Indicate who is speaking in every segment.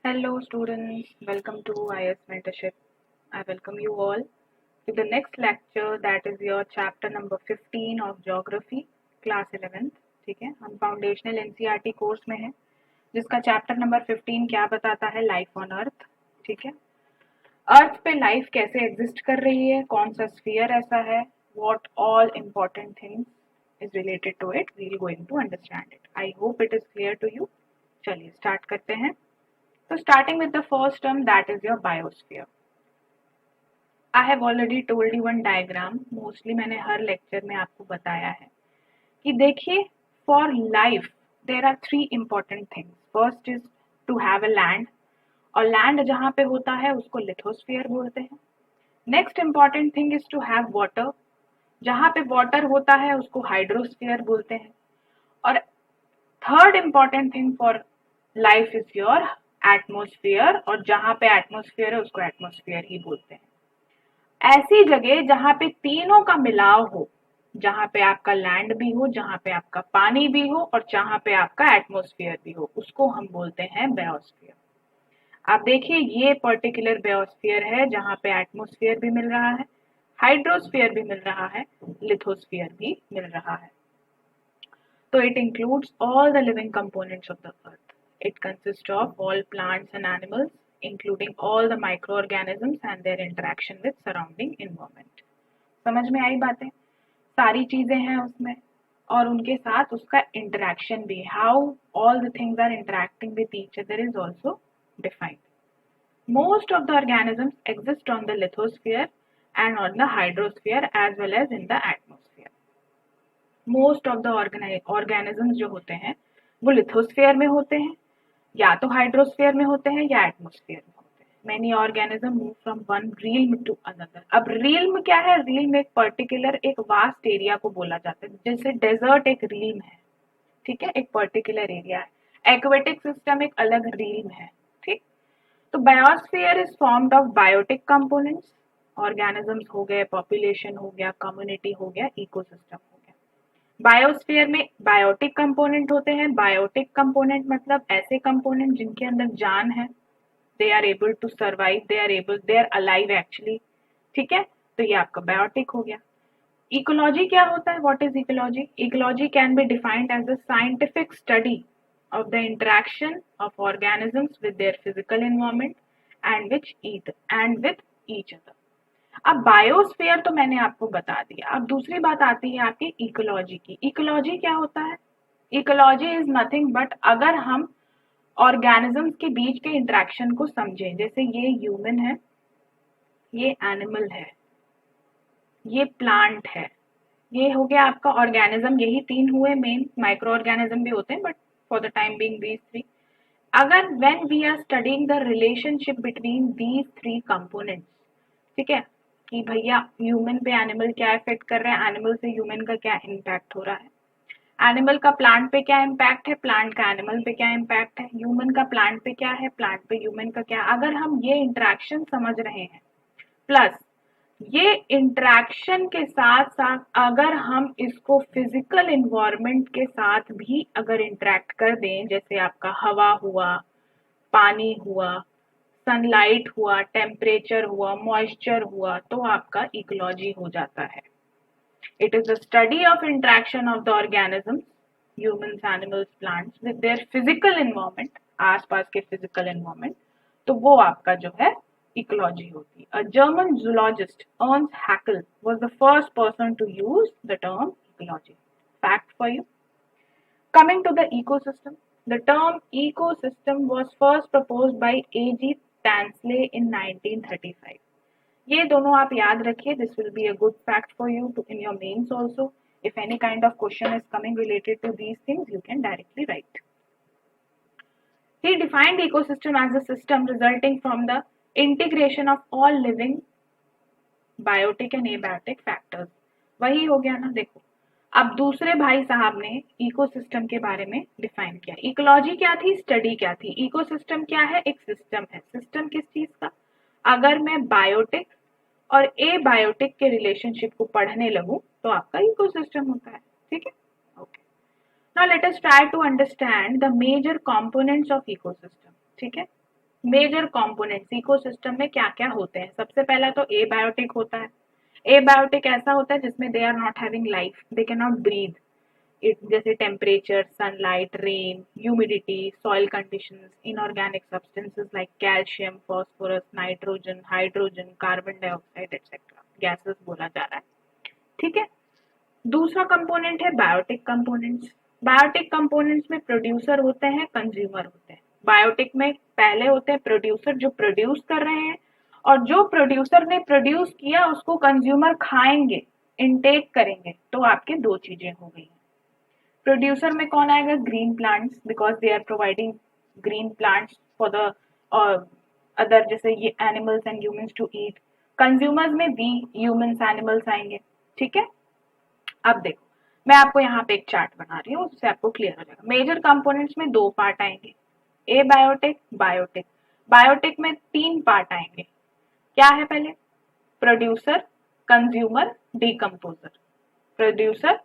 Speaker 1: Hello students, welcome to IS Mentorship. I welcome you all to the next lecture, that is your chapter number 15 of Geography, class 11th. ठीक है, हम foundational NCERT course में हैं, जिसका chapter number 15 क्या बताता है, life on earth. ठीक है, अर्थ पे लाइफ कैसे एग्जिस्ट कर रही है, कौन सा स्फीयर ऐसा है, what all important things is related to it, we are going to understand it. I hope it is clear to you. चलिए स्टार्ट करते हैं. So starting with the first term, that is your biosphere. I have already told you one diagram. Mostly मैंने हर lecture में आपको बताया है कि देखिए, for life there are three important things. First is to have a land, और land जहाँ पे होता है उसको lithosphere बोलते हैं. Next important thing is to have water. जहाँ पे water होता है उसको hydrosphere बोलते हैं. और third important thing for life is your atmosphere, और जहां पे एटमोस्फियर है उसको एटमोस्फियर ही बोलते हैं. ऐसी जगह जहां पे तीनों का मिलाव हो, जहां पे आपका लैंड भी हो, जहां पे आपका पानी भी हो, और जहां पे आपका एटमोस्फियर भी हो, उसको हम बोलते हैं बायोस्फीयर. आप देखिए, ये पर्टिकुलर बायोस्फीयर है जहां पे एटमोस्फियर भी मिल रहा है, हाइड्रोस्फीयर भी मिल रहा है, लिथोस्फीयर भी मिल रहा है. So it includes all the living components of the earth. It consists of all plants and animals, including all the microorganisms and their interaction with surrounding environment. समझ में आई बातें? सारी चीजें हैं उसमें, और उनके साथ उसका interaction भी, how all the things are interacting with each other is also defined. Most of the organisms exist on the lithosphere and on the hydrosphere as well as in the atmosphere. Most of the organisms जो होते हैं वो lithosphere में होते हैं, या तो hydrosphere में होते हैं, या एटमोस्फीयर में होते हैं. Many organism move from one realm to another. अब रिल्म क्या है? रिल्म एक पर्टिकुलर, एक वास्ट एरिया को बोला जाता है. जैसे डेजर्ट एक रिल्म है, ठीक है, एक पर्टिकुलर एरिया है. एक्वेटिक सिस्टम एक अलग रिल्म है. ठीक, तो biosphere is formed of biotic components. Organisms हो गए, पॉपुलेशन हो गया, कम्युनिटी हो गया, इकोसिस्टम हो गया. बायोस्फीयर में बायोटिक कंपोनेंट होते हैं. बायोटिक कंपोनेंट मतलब ऐसे कंपोनेंट जिनके अंदर जान है. They are able to survive, they are alive actually. ठीक है, तो ये आपका बायोटिक हो गया. इकोलॉजी क्या होता है? What is ecology? Ecology can be defined as the scientific study of the interaction of organisms with their physical environment and with each other. अब बायोस्फीयर तो मैंने आपको बता दिया. अब दूसरी बात आती है आपकी इकोलॉजी की. इकोलॉजी क्या होता है? इकोलॉजी इज नथिंग बट, अगर हम ऑर्गेनिजम्स के बीच के इंटरेक्शन को समझें, जैसे ये ह्यूमन है, ये एनिमल है, ये प्लांट है, ये हो गया आपका ऑर्गेनिज्म. यही तीन हुए मेन. माइक्रो ऑर्गेनिज्म भी होते हैं but for the time being these three. अगर when we are studying the relationship between these three components, ठीक है, कि भैया ह्यूमन पे एनिमल क्या इफेक्ट कर रहा है, एनिमल से ह्यूमन का क्या इम्पैक्ट हो रहा है, एनिमल का प्लांट पे क्या इम्पैक्ट है, प्लांट का एनिमल पे क्या इम्पैक्ट है, ह्यूमन का प्लांट पे क्या है, प्लांट पे ह्यूमन का क्या. अगर हम ये इंटरेक्शन समझ रहे हैं, प्लस ये इंटरेक्शन के साथ साथ अगर हम इसको फिजिकल इन्वायरमेंट के साथ भी अगर इंटरेक्ट कर दें, जैसे आपका हवा हुआ, पानी हुआ, सनलाइट हुआ, टेम्परेचर हुआ, मॉइस्चर हुआ, तो आपका इकोलॉजी हो जाता है. It is the study of interaction of the organisms, humans, animals, plants with their physical environment, आसपास के फिजिकल एनवायरनमेंट, तो वो आपका जो है इकोलॉजी होती है. A German zoologist Ernst Haeckel was the first person to use the term ecology. Fact for you. Coming to the ecosystem, the term ecosystem was first proposed by A.G. Tansley in 1935. ये दोनों आप याद रखिए. This will be a good fact for you to in your mains also. If any kind of question is coming related to these things, you can directly write. He defined ecosystem as a system resulting from the integration of all living biotic and abiotic factors. वही हो गया ना. देखो, अब दूसरे भाई साहब ने इकोसिस्टम के बारे में डिफाइन किया. इकोलॉजी क्या थी, स्टडी क्या थी. इकोसिस्टम क्या है? एक सिस्टम है. सिस्टम किस चीज का? अगर मैं बायोटिक और एबायोटिक के रिलेशनशिप को पढ़ने लगूं तो आपका इकोसिस्टम होता है. ठीक है, okay. Now let us try to understand the major components of ecosystem. ठीक है, मेजर कंपोनेंट्स इकोसिस्टम में क्या क्या होते हैं। सबसे पहला तो एबायोटिक होता है। एबायोटिक ऐसा होता है जिसमें they are not having life, they can not breathe. It जैसे temperature, sunlight, rain, humidity, soil conditions, inorganic substances like calcium, phosphorus, nitrogen, hydrogen, carbon dioxide etcetera gases बोला जा रहा है। ठीक है। दूसरा कंपोनेंट है बायोटिक कंपोनेंट्स। बायोटिक कंपोनेंट्स में प्रोड्यूसर होते हैं, कंज्यूमर होते हैं। बायोटिक में पहले होते हैं प्रोड्यूसर जो प्रोड्यूस कर रहे हैं, और जो प्रोड्यूसर ने प्रोड्यूस किया उसको कंज्यूमर खाएंगे, इनटेक करेंगे। तो आपके दो चीजें हो गई हैं। प्रोड्यूसर में कौन आएगा? Green plants, because they are providing green plants for the other, जैसे ये animals and humans to eat. Consumers में वी ह्यूमंस एनिमल्स आएंगे। ठीक है। अब देखो, मैं आपको यहाँ पे एक चार्ट बना रही हूँ, उससे आपको क्लियर हो जाएगा। मेजर कंपोनेंट्स में दो पार्ट आएंगे, ए बायोटिक, बायोटिक। बायोटिक में तीन पार्ट आएंगे। क्या है? पहले producer, consumer, decomposer. Producer,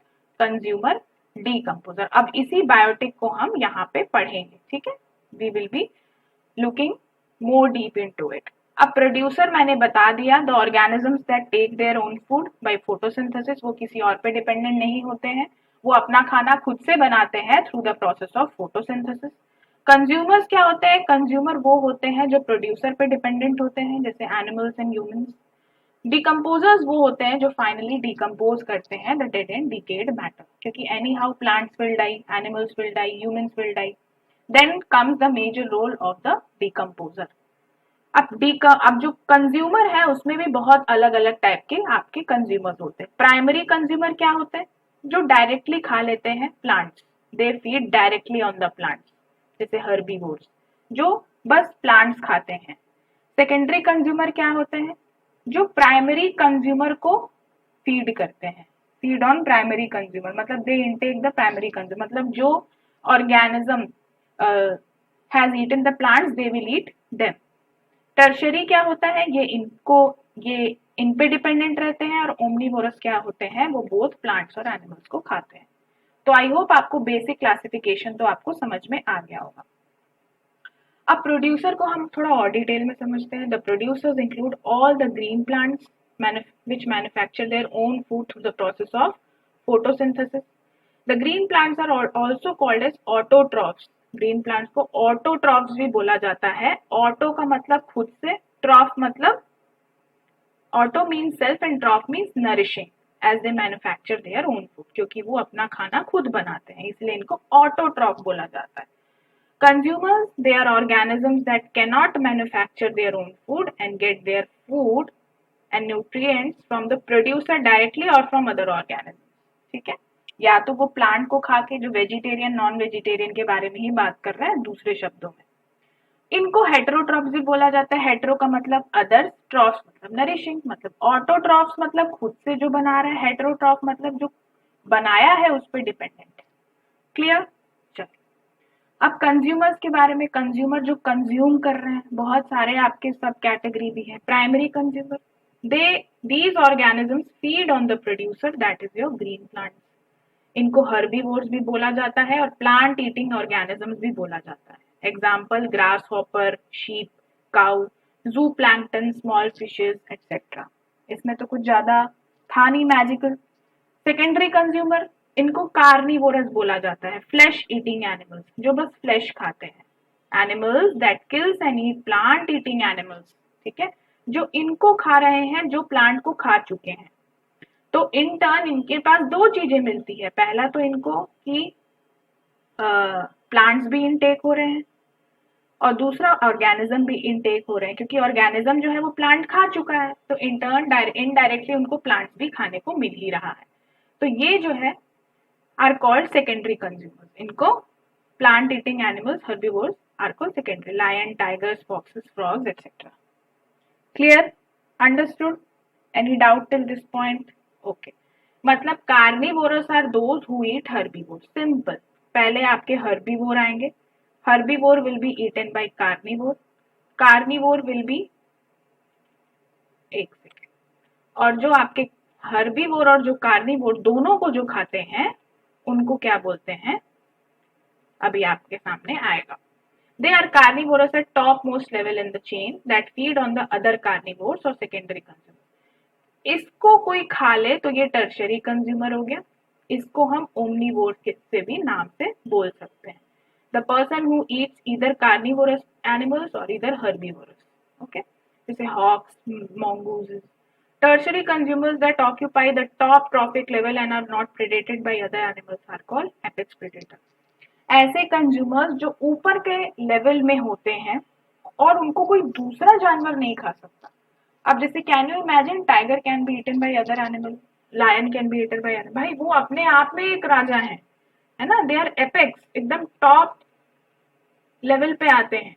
Speaker 1: consumer, decomposer. अब इसी बायोटिक को हम यहाँ पे पढ़ेंगे। ठीक है। We will be looking more deep into it. अब प्रोड्यूसर मैंने बता दिया, the organisms that take their own food by photosynthesis. वो किसी और पे डिपेंडेंट नहीं होते हैं, वो अपना खाना खुद से बनाते हैं through the process of photosynthesis. Consumers क्या होते हैं? कंज्यूमर वो होते हैं जो प्रोड्यूसर पे डिपेंडेंट होते हैं, जैसे एनिमल्स एंड ह्यूमंस। डिकम्पोजर्स वो होते हैं जो फाइनली डिकम्पोज करते हैं the dead and decayed matter, क्योंकि anyhow plants will die, animals will die, humans will die. Then comes the major role of the decomposer. अब जो कंज्यूमर है उसमें भी बहुत अलग अलग टाइप के आपके कंज्यूमर्स होते हैं। प्राइमरी कंज्यूमर क्या होते हैं? जो डायरेक्टली खा लेते हैं plants, they feed directly on the plants, जैसे हर्बीवोर्स जो बस प्लांट्स खाते हैं। सेकेंडरी कंज्यूमर क्या होते हैं? जो प्राइमरी कंज्यूमर को फीड करते हैं। फीड ऑन प्राइमरी कंज्यूमर मतलब they intake the primary consumer, मतलब जो organism has eaten the plants they will eat them. Tertiary क्या होता है? ये इन पे डिपेंडेंट रहते हैं। और ओमनीवोरस क्या होते हैं? वो बोथ प्लांट्स और एनिमल्स को खाते हैं। तो आई होप आपको बेसिक क्लासिफिकेशन तो आपको समझ में आ गया होगा। अब प्रोड्यूसर को हम थोड़ा और डिटेल में समझते हैं। The producers include all the green plants which manufacture their own food through the process of photosynthesis. The green plants are also called as autotrophs. Green plants को ऑटोट्रॉफ्स भी बोला जाता है। ऑटो का मतलब खुद से, ट्रॉफ मतलब auto means self and troph means nourishing, as they manufacture their own food, क्योंकि वो अपना खाना खुद बनाते हैं इसलिए इनको ऑटोट्रॉफ बोला जाता है। Consumers, they are organisms that cannot manufacture their own food and get their food and nutrients from the producer directly or from other organisms. ठीक है। या तो वो प्लांट को खा के, जो वेजिटेरियन नॉन वेजिटेरियन के बारे में ही बात कर रहा है दूसरे शब्दों में। इनको हेटेरोट्रॉफ्स भी बोला जाता है। हेटेरो का मतलब अदर, ट्रॉफ्स मतलब नरिशिंग, मतलब ऑटोट्रॉफ्स मतलब खुद से जो बना रहा है, हेटेरोट्रॉफ मतलब जो बनाया है उस पर डिपेंडेंट है। क्लियर? अब कंज्यूमर्स के बारे में, कंज्यूमर जो कंज्यूम कर रहे हैं, बहुत सारे आपके सब कैटेगरी भी है। Primary consumer, these organisms feed on the producer that is your green plant. इनको हर्बीवोर्स भी बोला जाता है और प्लांट ईटिंग ऑर्गेनिजम्स भी बोला जाता है। Example grass hopper, sheep, cow, जू प्लैंकटन, स्मॉल फिशेज एक्सेट्रा। इसमें तो कुछ ज्यादा था नहीं मैजिकल। सेकेंडरी कंज्यूमर, इनको कार्निवोरस बोला जाता है। फ्लैश ईटिंग एनिमल्स, जो बस फ्लैश खाते हैं। Animals that kills and eat plant eating animals. ठीक है। जो इनको खा रहे हैं, जो प्लांट को खा चुके हैं। तो इन टर्न इनके पास दो चीजें मिलती है। पहला तो इनको कि प्लांट्स भी इनटेक हो रहे हैं, और दूसरा ऑर्गेनिज्म भी इनटेक हो रहे हैं, क्योंकि ऑर्गेनिज्म जो है वो प्लांट खा चुका है, तो इन टर्न इनडायरेक्टली उनको प्लांट्स भी खाने को मिल ही रहा है। तो ये जो है are called secondary consumers. इनको plant eating animals, herbivores are called secondary. Lion, tigers, foxes, frogs, etc. Clear? Understood? Any doubt till this point? Okay. मतलब carnivorous are those who eat herbivores. Simple. पहले आपके herbivore आएंगे. Herbivore will be eaten by carnivore. Carnivore will be, एक second, और जो आपके herbivore और जो कार्निवोर दोनों को जो खाते हैं उनको क्या बोलते हैं, अभी आपके सामने आएगा। They are carnivorous at topmost level in the chain that feed on the other carnivores or secondary consumers. इसको कोई खा ले तो ये टर्शरी कंज्यूमर हो गया, इसको हम ओमनीवोर से भी नाम से बोल सकते हैं. The person who Yeats either carnivorous animals और ईदर हर्बीवोरस. ओके, जैसे hawks, mongooses. Tertiary consumers that occupy the top trophic level and are not predated by other animals are called apex predators. ऐसे consumers जो ऊपर के level में होते हैं और उनको कोई दूसरा जानवर नहीं खा सकता. अब जैसे can you imagine tiger can be eaten by other animal, lion can be eaten by, भाई वो अपने आप में एक राजा है ना, दे आर एपेक्स, एकदम टॉप लेवल पे आते हैं.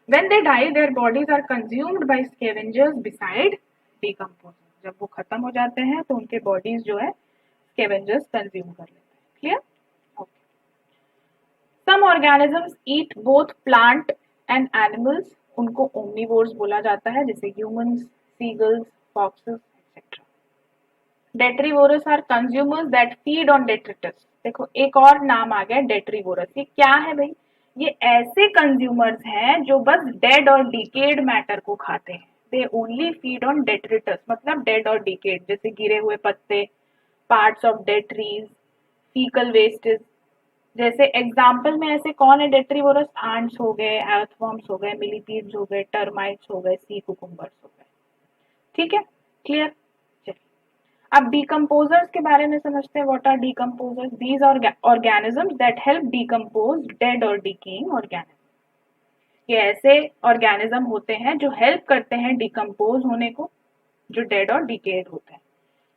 Speaker 1: When they die, their bodies are consumed by scavengers beside decomposers. जब वो खत्म हो जाते हैं तो उनके bodies जो है scavengers consume कर लेते हैं. Clear? Okay. Some organisms eat both plant and animals. उनको omnivores बोला जाता है, जैसे humans, seagulls, foxes, etc. Detrivorous are consumers that feed on detritus. देखो एक और नाम आ गया detrivorous. ये क्या है भाई? ये ऐसे कंज्यूमर्स हैं जो बस डेड और डिकेड मैटर को खाते हैं. They only feed on detritus, मतलब डेड और डिकेड, जैसे गिरे हुए पत्ते, parts of dead trees, faecal wastage. जैसे एग्जाम्पल में ऐसे कौन है डेट्रीवोरस? आंट्स हो गए, अर्थवर्म्स हो गए, मिलीपीड्स हो गए, टर्माइट्स हो गए, सी कुकुम्बर्स हो गए. ठीक है, क्लियर. अब डिकम्पोजर्स के बारे में समझते हैं. What are decomposers? These are organisms that help decompose dead और डिकेइंग ऑर्गेनिज्म. ये ऐसे ऑर्गेनिज्म होते हैं जो हेल्प करते हैं डिकम्पोज होने को, जो डेड और डिकेड होते हैं.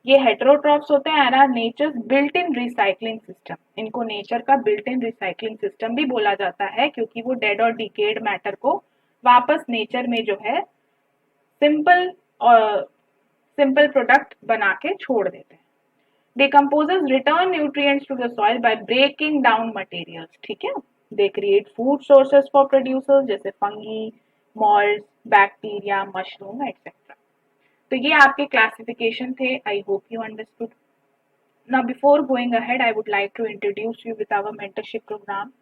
Speaker 1: ये हेटेरोट्रॉफ्स होते हैं and are nature's built in recycling system. इनको नेचर का बिल्ट इन रिसाइकलिंग सिस्टम भी बोला जाता है क्योंकि वो डेड और डिकेड मैटर को वापस नेचर में जो है सिंपल प्रोडक्ट बना के छोड़ देते हैं. Decomposers return nutrients to the soil by breaking down materials. ठीक है, they create food sources for producers जैसे fungi, molds, bacteria, mushroom, etc. तो ये आपके classification थे. I hope you understood. Now before going ahead, I would like to introduce you with our mentorship program.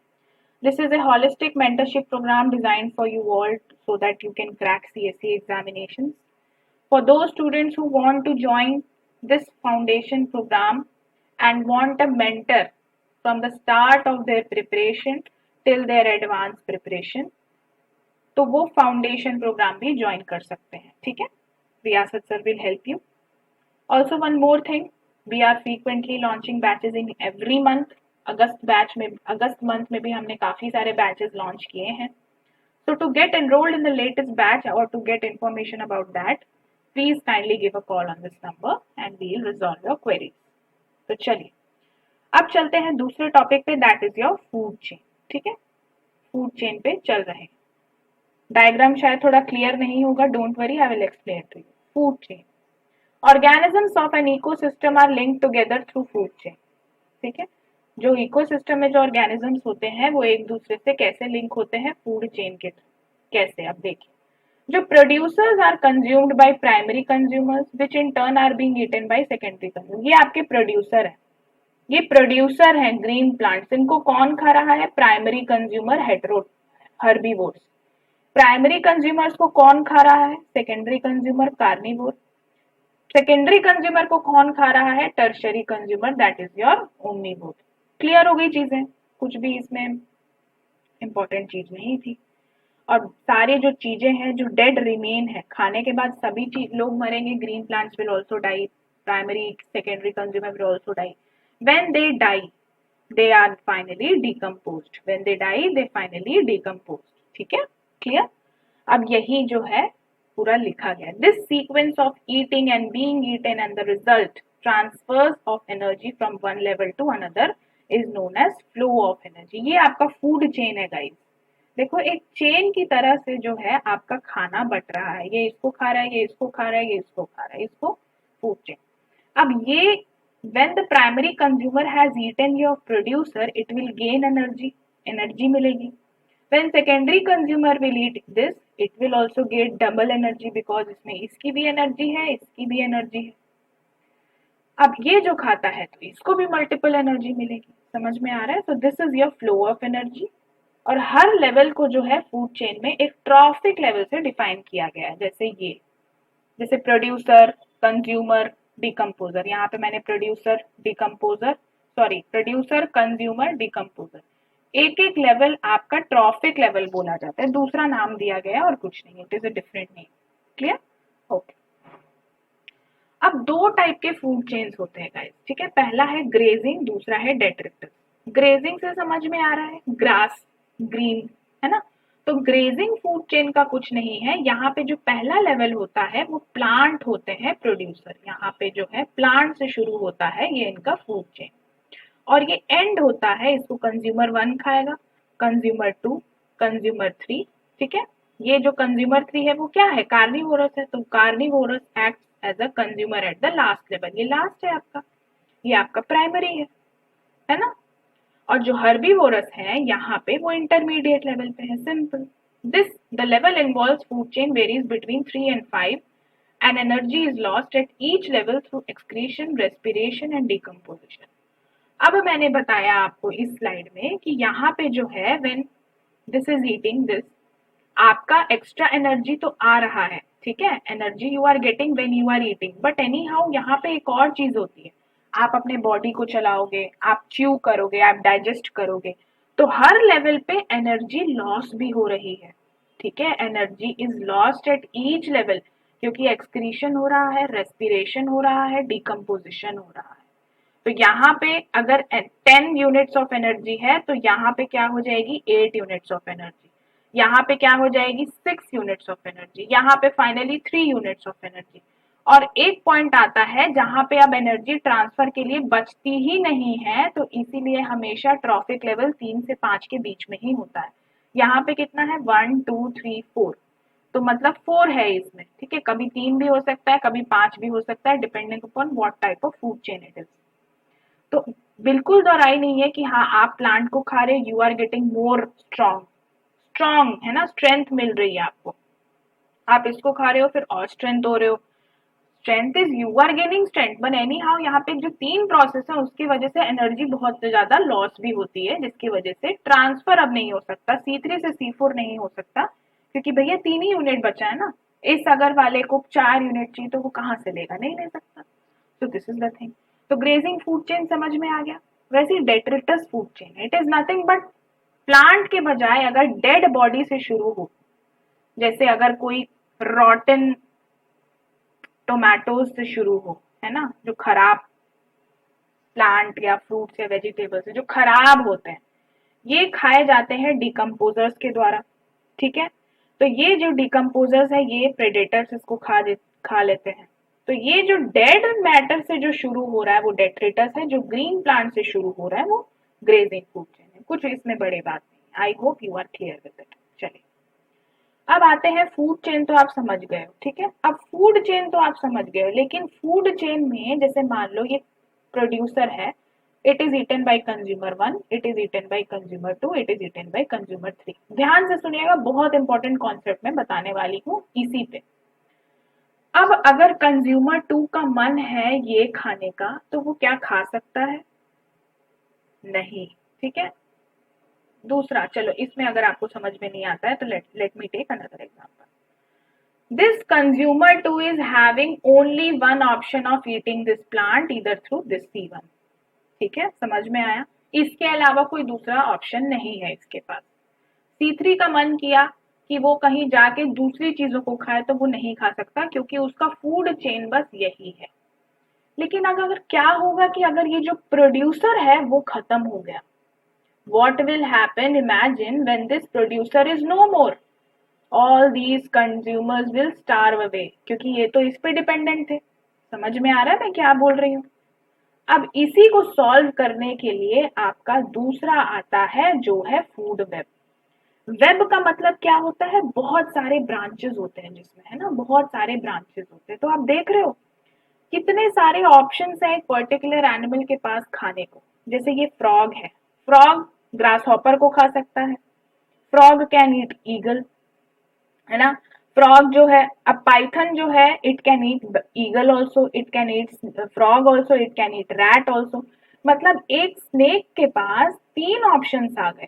Speaker 1: This is a holistic mentorship program designed for you all so that you can crack CSE examinations. For those students who want to join this foundation program and want a mentor from the start of their preparation till their advanced preparation, तो वो foundation programme भी join कर सकते हैं. ठीक है, Riyasat sir will help you. Also one more thing, we are frequently launching batches in every month. अगस्त month में भी हमने काफी सारे बैचेज लॉन्च किए हैं. So to get enrolled in the latest batch or to get information about that, please kindly give a call on this number and we'll resolve your queries. तो चलिए अब चलते हैं दूसरे टॉपिक पे, that is your food chain. ठीक है, food chain पे चल रहे हैं. डायग्राम शायद थोड़ा क्लियर नहीं होगा, don't worry, I will explain to you. Food chain. Organisms of an ecosystem are linked together through food chain. ठीक है, जो इकोसिस्टम में जो ऑर्गेनिजम्स होते हैं वो एक दूसरे से कैसे लिंक होते हैं? फूड चेन के थ्रू. कैसे? अब देखिए, जो producers are consumed by primary consumers which in turn are being eaten by secondary consumers. ये आपके प्रोड्यूसर हैं. ये प्रोड्यूसर हैं ग्रीन प्लांट्स. इनको कौन खा रहा है? Primary consumer, herbivores. Primary consumers को कौन खा रहा है? Secondary consumer, carnivore. Secondary consumer को कौन खा रहा है? Tertiary consumer, that is your omnivore. Clear हो गई चीजें? कुछ भी इसमें इंपॉर्टेंट चीज नहीं थी. और सारी जो चीजें हैं जो डेड रिमेन है, खाने के बाद सभी चीज लोग मरेंगे. Green plants will also die, primary secondary consumer will also die. When they die they are finally decomposed. When they die they finally decomposed. ठीक है, क्लियर. अब यही जो है पूरा लिखा गया. This sequence of eating and being eaten and the result transfers of energy from one level to another is known as flow of energy. ये आपका फूड चेन है गाइस. देखो एक चेन की तरह से जो है आपका खाना बट रहा है. ये इसको खा रहा है, ये इसको खा रहा है, ये इसको खा रहा है, इसको फूड चेन. अब ये when the primary consumer has eaten your producer, it will gain energy. Energy मिलेगी. When secondary consumer will eat this, it will also get double energy because इसमें इसकी भी एनर्जी है, इसकी भी एनर्जी है. अब ये जो खाता है तो इसको भी मल्टीपल एनर्जी मिलेगी. समझ में आ रहा है? So this is your flow of energy. और हर लेवल को जो है फूड चेन में एक ट्रॉफिक लेवल से डिफाइन किया गया है। जैसे प्रोड्यूसर, कंज्यूमर, डिकम्पोजर। यहाँ पे मैंने प्रोड्यूसर, कंज्यूमर, डिकम्पोजर, एक एक लेवल आपका ट्रॉफिक लेवल बोला जाता है, दूसरा नाम दिया गया है और कुछ नहीं, it is a different name. Clear? Okay. अब दो टाइप के फूड चेन्स होते हैं गाइस, ठीक है। पहला है ग्रेजिंग, दूसरा है डेट्रिटस। ग्रेजिंग से समझ में आ रहा है, ग्रास, ग्रीन, है ना। तो ग्रेजिंग फूड चेन का कुछ नहीं है, यहाँ पे जो पहला लेवल होता है वो प्लांट होते हैं प्रोड्यूसर। यहाँ पे जो है प्लांट से शुरू होता है ये इनका फूड चेन, और ये एंड होता है, इसको कंज्यूमर 1 खाएगा, कंज्यूमर 2, कंज्यूमर 3, ठीक है। ये जो कंज्यूमर 3 है वो क्या है, कार्निवोरस है, तो carnivorous act as a consumer at the last level. ये लास्ट है आपका, ये आपका प्राइमरी है ना। और जो हर्बीवोरस है यहाँ पे वो इंटरमीडिएट लेवल पे है। Simple. This the level involves food chain varies between 3 and 5 and energy is lost at each level through excretion, respiration and decomposition। अब मैंने बताया आपको इस स्लाइड में कि यहाँ पे जो है when this is eating this, आपका एक्स्ट्रा एनर्जी तो आ रहा है, ठीक है, energy you are getting when you are eating, but anyhow यहाँ पे एक और चीज होती है, आप अपने बॉडी को चलाओगे, आप च्यू करोगे, आप डाइजेस्ट करोगे, तो हर लेवल पे एनर्जी लॉस भी हो रही है, ठीक है। Energy is lost at each level, क्योंकि एक्सक्रीशन हो रहा है, रेस्पिरेशन हो रहा है, डिकम्पोजिशन हो रहा है। तो यहाँ पे अगर 10 यूनिट्स ऑफ एनर्जी है तो यहाँ पे क्या हो जाएगी, 8 यूनिट्स ऑफ एनर्जी, यहाँ पे क्या हो जाएगी, 6 यूनिट्स ऑफ एनर्जी, यहाँ पे फाइनली 3 यूनिट्स ऑफ एनर्जी। और एक पॉइंट आता है जहां पे अब एनर्जी ट्रांसफर के लिए बचती ही नहीं है, तो इसीलिए हमेशा ट्रॉफिक लेवल 3 से 5 के बीच में ही होता है। यहाँ पे कितना है, 1 2 3 4, तो मतलब 4 है इसमें, ठीक है। कभी 3 भी हो सकता है, कभी 5 भी हो सकता है, depending upon what type of food chain it is. तो बिल्कुल दोहराई नहीं है कि हाँ आप प्लांट को खा रहे हो, you are getting more strong है ना, स्ट्रेंथ मिल रही है आपको, आप इसको खा रहे हो फिर और स्ट्रेंथ हो रहे हो, strength is you are gaining strength, but anyhow यहाँ पे जो 3 प्रोसेस है उसकी वजह से एनर्जी बहुत ज्यादा लॉस भी होती है, जिसकी वजह से ट्रांसफर अब नहीं हो सकता, C3 से C4 नहीं हो सकता, क्योंकि भैया 3 ही यूनिट बचा है ना। इस अगर वाले को 4 यूनिट चाहिए तो वो कहाँ से लेगा, नहीं ले सकता। तो दिस इज द थिंग। तो ग्रेजिंग फूड चेन समझ में आ गया। वैसे detritus food chain it is nothing but plant के बजाय अगर डेड बॉडी से शुरू हो, जैसे अगर कोई रॉटन टोमेटोज से शुरू हो, है ना, जो खराब प्लांट या फ्रूट्स या वेजिटेबल्स है जो खराब होते हैं, ये खाए जाते हैं डिकम्पोजर्स के द्वारा, ठीक है। तो ये जो डिकम्पोजर्स है ये प्रेडेटर्स इसको खा लेते हैं। तो ये जो डेड मैटर से जो शुरू हो रहा है वो डेट्रिटस है, जो ग्रीन प्लांट से शुरू हो रहा है वो ग्रेजिंग फूड चेन है। कुछ इसमें बड़ी बात नहीं, I hope you are clear with it. चलिए अब आते हैं फूड चेन, तो आप समझ गए हो, ठीक है। अब फूड चेन तो आप समझ गए हो, लेकिन फूड चेन में जैसे मान लो ये प्रोड्यूसर है, it is eaten by consumer 1, it is eaten by consumer 2, it is eaten by consumer 3। ध्यान से सुनिएगा, बहुत इंपॉर्टेंट कॉन्सेप्ट मैं बताने वाली हूँ इसी पे। अब अगर कंज्यूमर 2 का मन है ये खाने का तो वो क्या खा सकता है, नहीं, ठीक है। दूसरा, चलो इसमें अगर आपको समझ में नहीं आता है तो let me take another example. This consumer too is having only one option of eating this plant either through this C1। ठीक है, समझ में आया। इसके अलावा कोई दूसरा ऑप्शन नहीं है इसके पास। C3 का मन किया कि वो कहीं जाके दूसरी चीजों को खाए तो वो नहीं खा सकता, क्योंकि उसका फूड चेन बस यही है। लेकिन अगर क्या होगा कि अगर ये जो प्रोड्यूसर है वो खत्म हो गया, what will happen, imagine when this producer is no more, all these consumers will starve away, क्योंकि ये तो इस पे डिपेंडेंट थे। समझ में आ रहा है मैं क्या बोल रही हूँ। अब इसी को सॉल्व करने के लिए आपका दूसरा आता है जो है फूड वेब। वेब का मतलब क्या होता है, बहुत सारे ब्रांचेस होते हैं जिसमें, है ना, बहुत सारे ब्रांचेस होते हैं। तो आप देख रहे हो कितने सारे ऑप्शंस हैं एक पर्टिकुलर एनिमल के पास खाने को। जैसे ये फ्रॉग है, फ्रॉग ग्रास हॉपर को खा सकता है, फ्रॉग कैन ईट ईगल, है ना। फ्रॉग जो है, अब पाइथन जो है it can eat eagle also, it can eat frog also, it can eat rat also. मतलब एक स्नेक के पास 3 ऑप्शंस आ गए,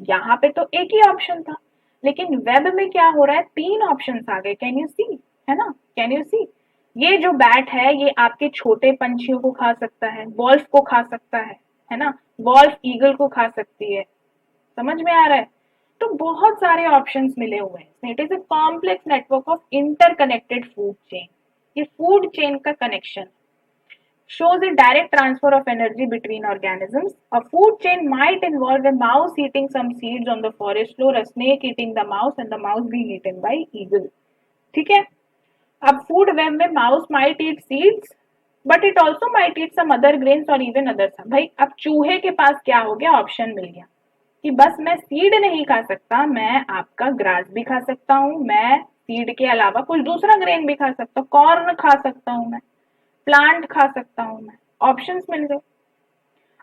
Speaker 1: यहाँ पे तो एक ही ऑप्शन था, लेकिन वेब में क्या हो रहा है, 3 ऑप्शंस आ गए। कैन यू सी, है ना, कैन यू सी। ये जो बैट है ये आपके छोटे पंछियों को खा सकता है, वॉल्फ को खा सकता है ना, वॉल्फ ईगल को खा सकती है। समझ में आ रहा है? तो बहुत सारे ऑप्शंस मिले हुए हैं। It is a complex network of interconnected food chain. ये फूड चेन का connection shows a direct transfer of energy between organisms. A food chain might involve a mouse eating some seeds on the forest floor, a snake eating the mouse, and the mouse being eaten by eagle. ठीक है? अब food web में mouse might eat seeds, but it also might eat some other grains और even other some. भाई अब चूहे के पास क्या हो गया, ऑप्शन मिल गया कि बस मैं सीड नहीं खा सकता, मैं आपका ग्रास भी खा सकता हूँ, मैं सीड के अलावा कुछ दूसरा ग्रेन भी खा सकता हूँ, कॉर्न खा सकता हूँ, मैं प्लांट खा सकता हूँ, मैं ऑप्शंस मिल गए।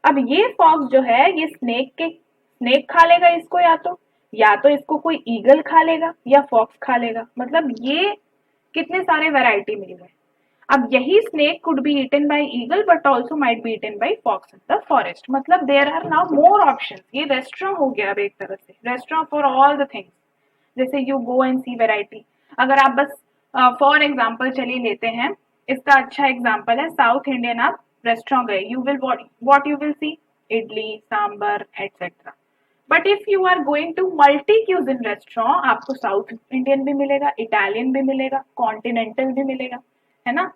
Speaker 1: अब ये फॉक्स जो है ये स्नेक खा लेगा इसको, या तो इसको कोई ईगल खा लेगा या फॉक्स खा लेगा। मतलब ये कितने सारे वैरायटी मिल गए। अब यही snake could be eaten by eagle but also might be eaten by fox in the forest. मतलब there are now more options. ये रेस्टोरेंट हो गया अब एक तरह से, restaurant for all the things. जैसे you go and see variety. अगर आप बस फॉर एग्जाम्पल चलिए लेते हैं, इसका अच्छा एग्जाम्पल है साउथ इंडियन। आप रेस्टोरेंट गए, you will what you will see, idli sambar et cetera. But if you are going to multi cuisine restaurant, आपको साउथ इंडियन भी मिलेगा, इटालियन भी मिलेगा, कॉन्टिनेंटल भी मिलेगा, है ना।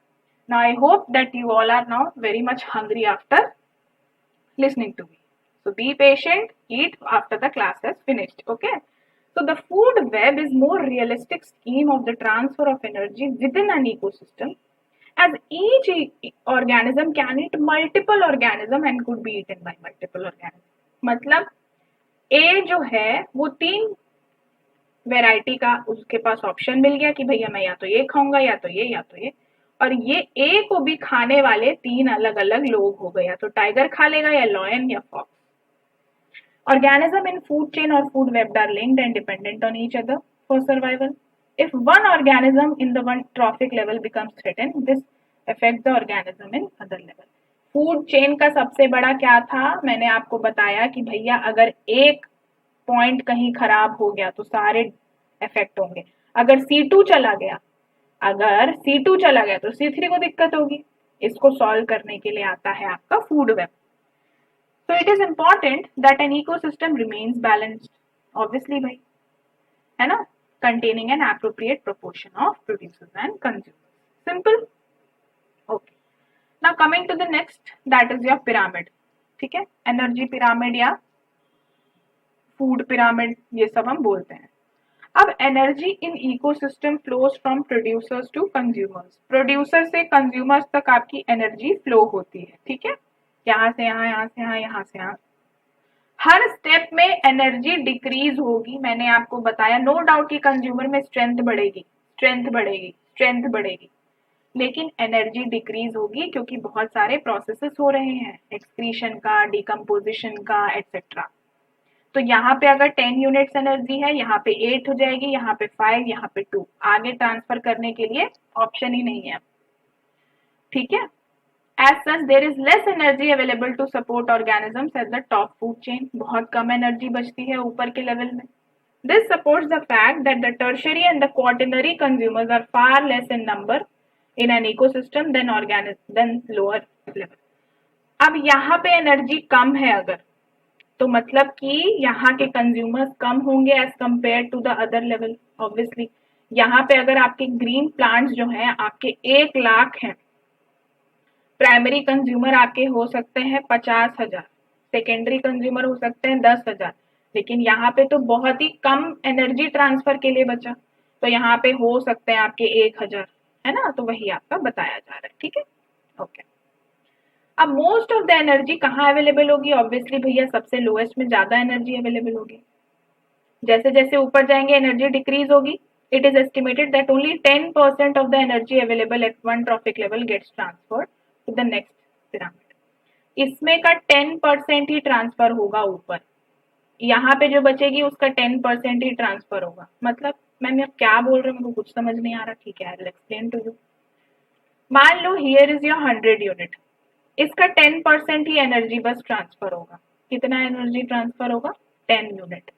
Speaker 1: Now I hope that you all are now very much hungry after listening to me. So be patient, eat after the class has finished. Okay. So the food web is more realistic scheme of the transfer of energy within an ecosystem, as each organism can eat multiple organism and could be eaten by multiple organism. मतलब ए जो है वो 3 variety का उसके पास option मिल गया कि भैया मैं या तो ये खाऊंगा या तो ये या तो ये, और ये ए को भी खाने वाले 3 अलग अलग लोग हो गए, या तो टाइगर खा लेगा या लॉयन या fox. Organism in food chain or food web are linked and dependent on each other for survival. If one organism in the one trophic level becomes threatened, this affects the organism in other level. Food chain का सबसे बड़ा क्या था, मैंने आपको बताया कि भैया अगर एक पॉइंट कहीं खराब हो गया तो सारे इफेक्ट होंगे। अगर C2 चला गया, अगर C2 चला गया तो C3 को दिक्कत होगी। इसको सॉल्व करने के लिए आता है आपका food web. So it is important that an ecosystem remains balanced, obviously भाई, है ना, containing an appropriate proportion of producers and consumers. Simple? Okay. Now coming to the next, that is your pyramid. ठीक है, energy pyramid या food pyramid ये सब हम बोलते हैं। अब energy in ecosystem flows from producers to consumers. Producer से कंज्यूमर्स तक आपकी एनर्जी फ्लो होती है, ठीक है, यहाँ से यहाँ, यहाँ से यहाँ, यहाँ से यहाँ। हर स्टेप में एनर्जी डिक्रीज होगी। मैंने आपको बताया नो डाउट कि कंज्यूमर में स्ट्रेंथ बढ़ेगी, स्ट्रेंथ बढ़ेगी, स्ट्रेंथ बढ़ेगी, लेकिन एनर्जी डिक्रीज होगी क्योंकि बहुत सारे प्रोसेसेस हो रहे हैं, एक्सक्रीशन का, डिकम्पोजिशन का, एटसेट्रा। तो यहाँ पे अगर 10 यूनिट्स एनर्जी है, यहाँ पे 8 हो जाएगी, यहाँ पे 5, यहाँ पे 2। आगे ट्रांसफर करने के लिए ऑप्शन ही नहीं है, ठीक है। As such, there is less energy available to support organisms at the top food chain. बहुत कम एनर्जी बचती है ऊपर के लेवल में। This supports the fact that the tertiary and the quaternary consumers are far less in number in an ecosystem than lower level. अब यहाँ पे energy कम है अगर, तो मतलब कि यहाँ के कंज्यूमर्स कम होंगे as compare to the other level. Obviously यहाँ पे अगर आपके ग्रीन प्लांट्स जो हैं आपके 1 लाख हैं, प्राइमरी कंज्यूमर आपके हो सकते हैं 50,000, सेकेंडरी कंज्यूमर हो सकते हैं 10,000, लेकिन यहाँ पे तो बहुत ही कम एनर्जी ट्रांसफर के लिए बचा, तो यहाँ पे हो सकते हैं आपके 1,000, है ना। तो वही आपका बताया जा रहा है, ठीक है, ओके। अब मोस्ट ऑफ द एनर्जी कहाँ अवेलेबल होगी, ऑब्वियसली भैया सबसे लोएस्ट में ज्यादा एनर्जी अवेलेबल होगी। जैसे जैसे ऊपर जाएंगे एनर्जी डिक्रीज होगी। It is estimated that only 10% of the energy available at one trophic level gets transferred to the next pyramid. इसमें का 10% ही ट्रांसफर होगा ऊपर, यहाँ पे जो बचेगी उसका 10% ही ट्रांसफर होगा। मतलब मैम अब क्या बोल रहे हो, मुझे कुछ समझ नहीं आ रहा, ठीक है, I will explain to you. मान लो हियर इज योर 100 यूनिट, इसका 10% ही एनर्जी बस ट्रांसफर होगा। कितना एनर्जी ट्रांसफर होगा, 10 यूनिट,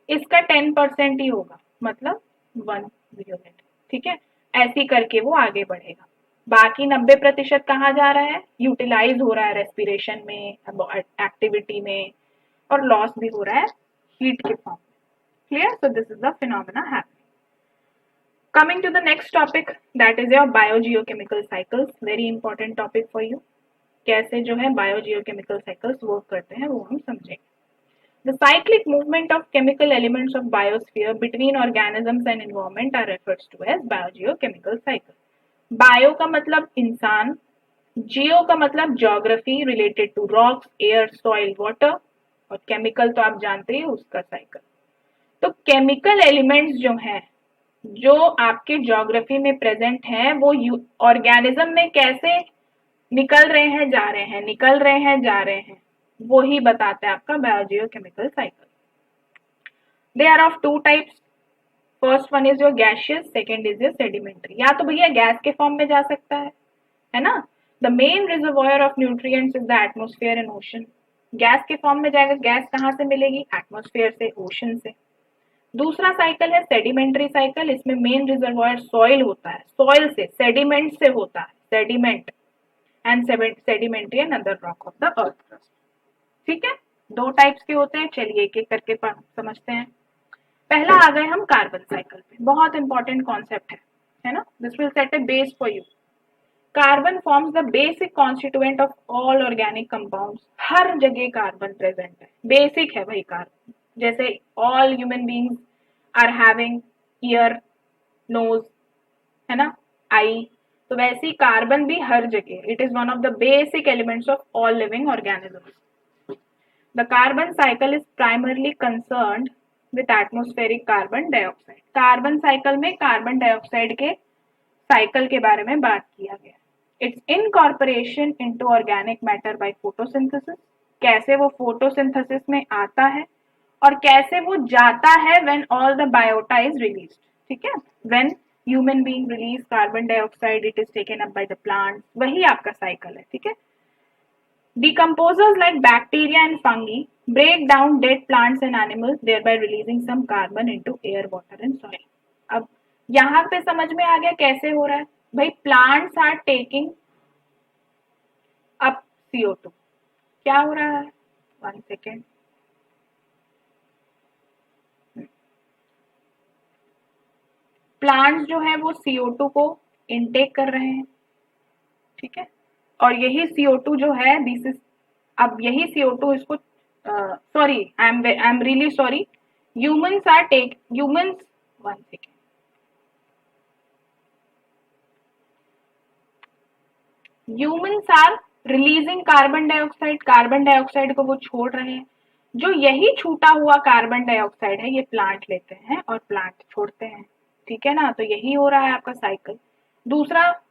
Speaker 1: इसका 10% ही होगा, मतलब 1 यूनिट, ठीक है। ऐसी करके वो आगे बढ़ेगा। बाकी 90% कहाँ जा रहा है, यूटिलाइज हो रहा है रेस्पिरेशन में, एक्टिविटी में, और लॉस भी हो रहा है हीट के फॉर्म में। Clear? So this is the phenomena happening. Coming to the next topic, that is your biogeochemical cycles, very important topic for you. कैसे जो है biogeochemical cycles work करते हैं वो हम समझेंगे. The cyclic movement of chemical elements of biosphere between organisms and environment are referred to as biogeochemical cycle. Bio का मतलब इंसान, geo का मतलब geography related to rocks, air, soil, water, और chemical तो आप जानते ही उसका cycle. तो chemical elements जो हैं जो आपके ज्योग्राफी में प्रेजेंट हैं वो ऑर्गेनिज्म में कैसे निकल रहे हैं जा रहे हैं, निकल रहे हैं जा रहे हैं, वो ही बताता है आपका biogeochemical cycle. They are of two types. First one is your gaseous, second is your sedimentary. या तो भैया गैस के फॉर्म में जा सकता है ना. The main reservoir of nutrients is the atmosphere and ocean. Gas के फॉर्म में जाएगा. गैस कहाँ से मिलेगी? एटमोस्फेयर से, ओशन से. दूसरा साइकिल है सेडिमेंट्री साइकिल. इसमें मेन रिजर्वॉयर सॉइल होता है, सॉइल से, सेडिमेंट से होता है, sediment and sedimentary and other rock of the earth crust. ठीक है, दो टाइप्स के होते हैं. चलिए एक एक करके समझते हैं. पहला आ गए हम कार्बन साइकिल पे. बहुत इंपॉर्टेंट कॉन्सेप्ट है ना. This will set a base for you. Carbon forms the basic constituent of all organic compounds. हर जगह कार्बन प्रेजेंट है, बेसिक है भाई कार्बन. जैसे all human beings are having ear, nose, है ना, आई, तो वैसे ही कार्बन भी हर जगह. It is one of the basic elements of all living organisms. The carbon cycle is primarily concerned with atmospheric carbon dioxide. Carbon cycle में carbon dioxide के cycle के बारे में बात किया गया. It's incorporation into organic matter by photosynthesis. कैसे वो फोटोसिंथेसिस में आता है और कैसे वो जाता है when all the biota is released. ठीक है, when human being release carbon dioxide, it is taken up by the plant. वही आपका साइकिल है. ठीक है. Decomposers like bacteria and fungi break down dead plants and animals, thereby releasing some carbon into air, water and soil. अब यहाँ पे समझ में आ गया कैसे हो रहा है भाई. Plants are taking up CO2. क्या हो रहा है? 1 सेकेंड. प्लांट्स जो है वो CO2 को इनटेक कर रहे हैं. ठीक है, और यही CO2 जो है दिस इज, अब यही CO2 इसको sorry, I am really sorry, humans are take humans 1 second. Humans are releasing carbon dioxide. Carbon dioxide को वो छोड़ रहे हैं. जो यही छूटा हुआ कार्बन डाइऑक्साइड है ये प्लांट लेते हैं और प्लांट छोड़ते हैं. ठीक है ना, तो यही हो रहा है आपका साइकिल. दूसरा,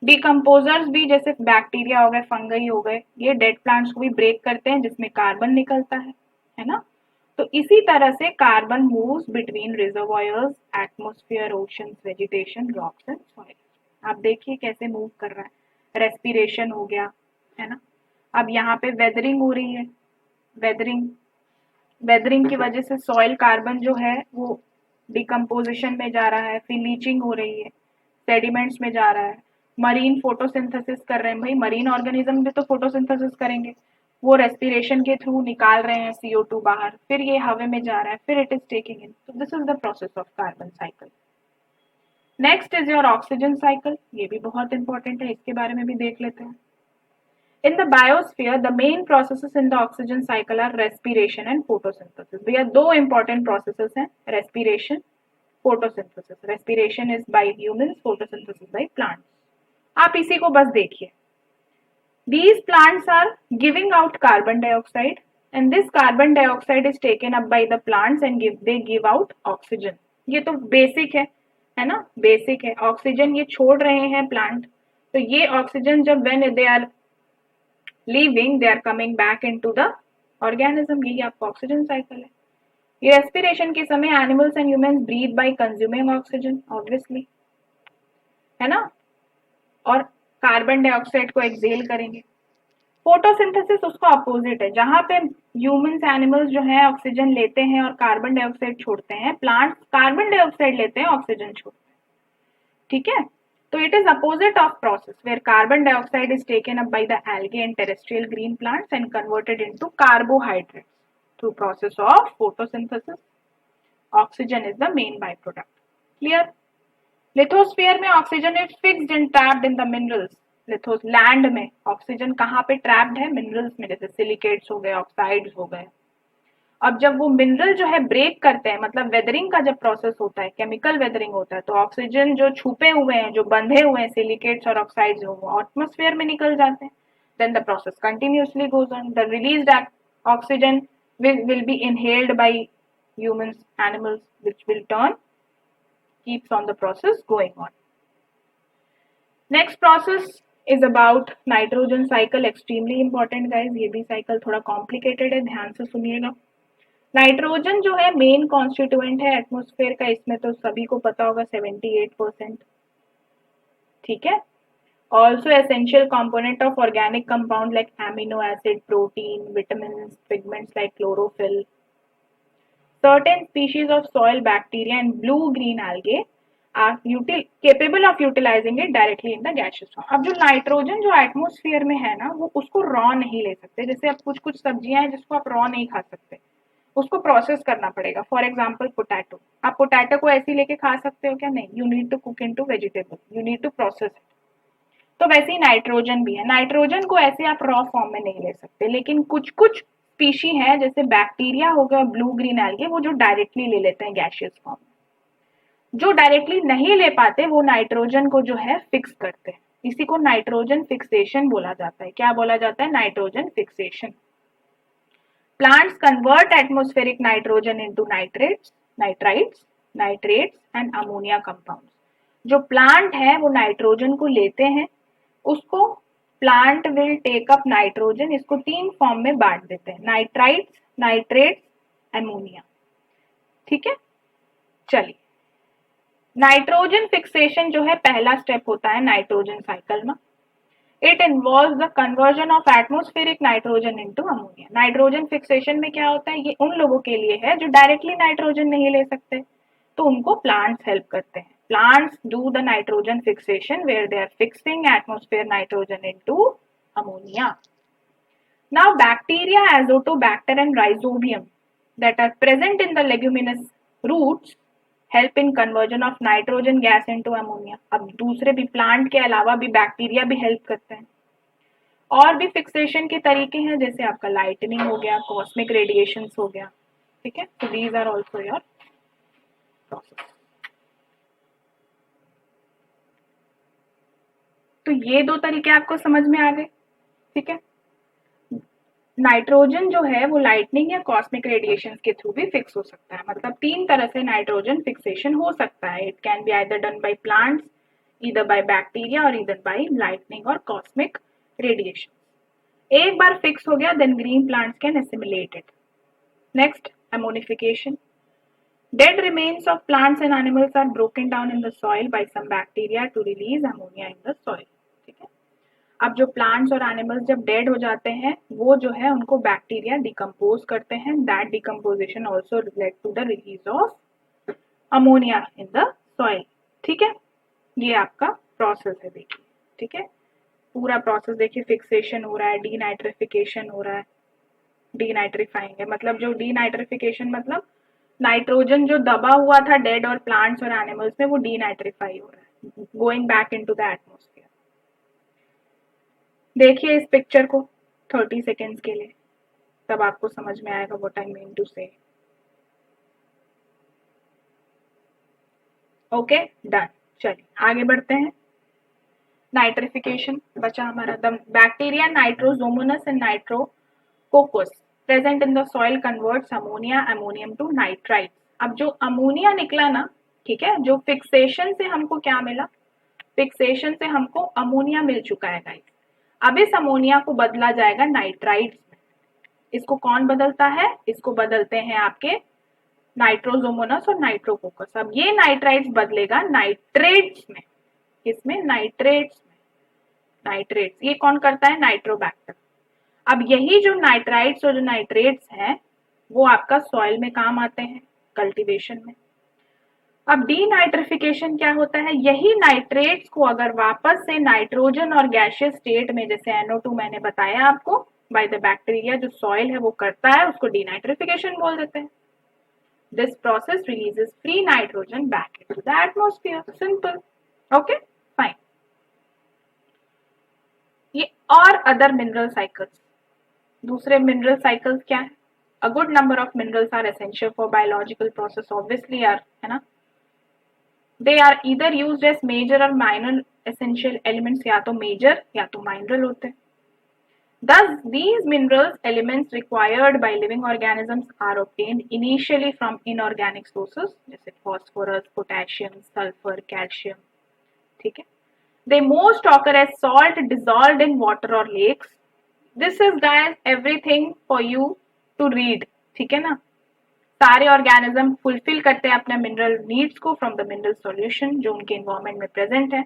Speaker 1: डिकम्पोजर्स भी जैसे बैक्टीरिया हो गए, फंगई हो गए, ये डेड प्लांट्स को भी ब्रेक करते हैं जिसमें कार्बन निकलता है ना. तो इसी तरह से carbon moves between reservoirs, atmosphere, oceans, vegetation, rocks and soil. आप देखिए कैसे मूव कर रहा है. रेस्पिरेशन हो गया, है ना. अब यहाँ पे वेदरिंग हो रही है. वेदरिंग की वजह से सॉइल कार्बन जो है वो डिकम्पोजिशन में जा रहा है, फिर लीचिंग हो रही है, सेडिमेंट्स में जा रहा है. मरीन फोटोसिंथेसिस कर रहे हैं भाई. मरीन ऑर्गेनिज्म भी तो फोटोसिंथेसिस करेंगे. वो रेस्पिरेशन के थ्रू निकाल रहे हैं CO2 बाहर, फिर ये हवा में जा रहा है, फिर इट इज टेकिंग इन. तो this is the process of carbon cycle. Next is your oxygen cycle. ये भी बहुत इंपॉर्टेंट है, इसके बारे में भी देख लेते हैं. In the biosphere, the main processes in the oxygen cycle are respiration and photosynthesis. भैया दो important processes हैं, respiration, photosynthesis. Respiration is by humans, photosynthesis by plants. आप इसी को बस देखिए. These plants are giving out carbon dioxide and this carbon dioxide is taken up by the plants and they give out oxygen. ये तो basic है ना, basic है. Oxygen ये छोड़ रहे हैं plant, तो ये oxygen जब when they are leaving, they are coming back into the organism. यही आपका ऑक्सीजन साइकिल है. ये रेस्पिरेशन के समय animals and humans breathe by consuming oxygen, obviously, है ना, और कार्बन डाइऑक्साइड को एक्सेल करेंगे. फोटोसिंथेसिस उसको अपोजिट है, जहां पे ह्यूमंस एनिमल्स जो है ऑक्सीजन लेते हैं और कार्बन डाइऑक्साइड छोड़ते हैं, प्लांट्स कार्बन डाइऑक्साइड लेते हैं, ऑक्सीजन छोड़ते हैं, ठीक है। तो it is opposite of process where carbon dioxide is taken up by the algae and terrestrial green plants and converted into carbohydrates through process of photosynthesis. Oxygen is the main byproduct. Clear? Lithosphere में oxygen is fixed and trapped in the minerals. लिथोस land में oxygen कहाँ पे trapped है? Minerals में, जैसे silicates हो गए, ऑक्साइड्स हो गए। अब जब वो मिनरल जो है ब्रेक करते हैं, मतलब वेदरिंग का जब प्रोसेस होता है, केमिकल वेदरिंग होता है, तो ऑक्सीजन जो छुपे हुए हैं, जो बंधे हुए हैं सिलिकेट्स और ऑक्साइड्स, वो एटमॉस्फेयर में निकल जाते हैं। Then the process continuously goes on. The released oxygen will be inhaled by humans, animals, which will turn keeps on the process going on. Next process is about nitrogen cycle, extremely important guys। ये भी cycle थोड़ा complicated है, ध्यान से सुनिएगा। Nitrogen जो है main constituent है एटमॉस्फेयर का, इसमें तो सभी को पता होगा 78%, ठीक है। Also essential component of organic compound like amino acid, protein, vitamin, pigments like chlorophyll. Certain species of soil bacteria and blue-green algae are capable of utilizing it directly in the gaseous form। अब जो nitrogen जो atmosphere में है ना, वो उसको raw नहीं ले सकते। जैसे अब कुछ कुछ सब्जियां हैं जिसको आप रॉ नहीं खा सकते, उसको प्रोसेस करना पड़ेगा। फॉर एग्जाम्पल पोटैटो, आप पोटैटो को ऐसे ही लेके खा सकते हो क्या? नहीं, you need to cook into vegetable, you need to process it. तो वैसे ही नाइट्रोजन भी है, नाइट्रोजन को ऐसे आप रॉ फॉर्म में नहीं ले सकते, लेकिन कुछ कुछ स्पीशी है जैसे बैक्टीरिया हो गया, ब्लू ग्रीन एल्गे, वो जो डायरेक्टली ले लेते हैं गैसियस फॉर्म में। जो डायरेक्टली नहीं ले पाते वो नाइट्रोजन को जो है फिक्स करते हैं, इसी को नाइट्रोजन फिक्सेशन बोला जाता है। क्या बोला जाता है? Nitrogen fixation. Plants convert atmospheric nitrogen into nitrates, and ammonia compounds। जो प्लांट है वो नाइट्रोजन को लेते हैं, उसको plant will take up nitrogen, इसको 3 फॉर्म में बांट देते हैं, नाइट्राइट्स, नाइट्रेट्स, अमोनिया, ठीक है। चलिए, नाइट्रोजन फिक्सेशन जो है पहला स्टेप होता है नाइट्रोजन साइकिल में। It involves the conversion of atmospheric nitrogen into ammonia। Nitrogen fixation में क्या होता है? ये उन लोगों के लिए है जो डायरेक्टली नाइट्रोजन नहीं ले सकते, तो उनको प्लांट्स हेल्प करते हैं। Plants do the nitrogen fixation where they are fixing atmosphere nitrogen into ammonia। Now bacteria, azotobacter and rhizobium that are present in the leguminous roots help in conversion of nitrogen gas into ammonia. अब दूसरे भी plant के अलावा भी bacteria भी help करते हैं। और भी फिक्सेशन के तरीके हैं, जैसे आपका लाइटनिंग हो गया, कॉस्मिक रेडिएशंस हो गया, ठीक है। So these are also your process. तो ये 2 तरीके आपको समझ में आ गए, ठीक है। नाइट्रोजन जो है वो लाइटनिंग या कॉस्मिक रेडिएशन के थ्रू भी फिक्स हो सकता है, मतलब 3 तरह से नाइट्रोजन फिक्सेशन हो सकता है। It can be either done by plants, either by bacteria और ईदर बाय लाइटनिंग और कॉस्मिक रेडिएशन। एक बार फिक्स हो गया, then green plants can assimilate it. Next, ammonification. Dead remains of plants and animals are broken down in the soil by some bacteria to release ammonia in the soil, ठीक है। अब जो plants और animals जब dead हो जाते हैं, वो जो है उनको बैक्टीरिया डिकम्पोज करते हैं। That decomposition also led to the release of ammonia in the soil, ठीक है। ये आपका प्रोसेस है, देखिए, ठीक है। पूरा प्रोसेस देखिए, फिक्सेशन हो रहा है, डीनाइट्रिफिकेशन हो रहा है, डीनाइट्रीफाइंग है, मतलब जो डीनाइट्रिफिकेशन मतलब नाइट्रोजन जो दबा हुआ था डेड और प्लांट्स और एनिमल्स में, वो डीनाइट्रीफाई हो रहा है, going back into the atmosphere. देखिए इस पिक्चर को 30 सेकेंड्स के लिए, तब आपको समझ में आएगा what I mean to say. Okay, done. चलिए आगे बढ़ते हैं। नाइट्रिफिकेशन बचा हमारा। The bacteria nitrosomonas and nitrococcus present in the soil converts ammonia ammonium to nitrite. अब जो अमोनिया निकला ना, ठीक है, जो फिक्सेशन से हमको क्या मिला? फिक्सेशन से हमको अमोनिया मिल चुका है गाइस। अब इस अमोनिया को बदला जाएगा नाइट्राइट्स में। इसको कौन बदलता है? इसको बदलते हैं आपके नाइट्रोजोमोनस और नाइट्रोकोकस। अब ये नाइट्राइट्स बदलेगा नाइट्रेट्स में। किसमें? नाइट्रेट्स में। नाइट्रेट्स ये कौन करता है? नाइट्रोबैक्टर। अब यही जो नाइट्राइट्स और जो नाइट्रेट्स हैं वो आपका सॉइल में काम आते हैं, कल्टीवेशन में। अब डीनाइट्रिफिकेशन क्या होता है, यही नाइट्रेट्स को अगर वापस से नाइट्रोजन और गैसियस स्टेट में, जैसे NO2 मैंने बताया आपको, बाय द बैक्टीरिया जो सॉइल है वो करता है, उसको डीनाइट्रिफिकेशन बोल देते हैं। This process releases free nitrogen back into the atmosphere, simple. Okay fine. ये और अदर मिनरल साइकिल्स, दूसरे मिनरल साइकिल्स क्या है? A good number of minerals are essential for biological process, obviously are, है ना। They are either used as major और minor essential elements, या तो मेजर या तो माइनरल होते हैं। Thus, these minerals elements required by living organisms are obtained initially from inorganic sources जैसे phosphorus, potassium, sulfur, calcium, ठीक है। They most occur as salt dissolved in water or lakes. This is guys everything for you to read, ठीक है ना। सारे organism fulfil करते हैं अपने मिनरल नीड्स को फ्रॉम द मिनरल सॉल्यूशन जो उनके इन्वायरमेंट में प्रेजेंट है।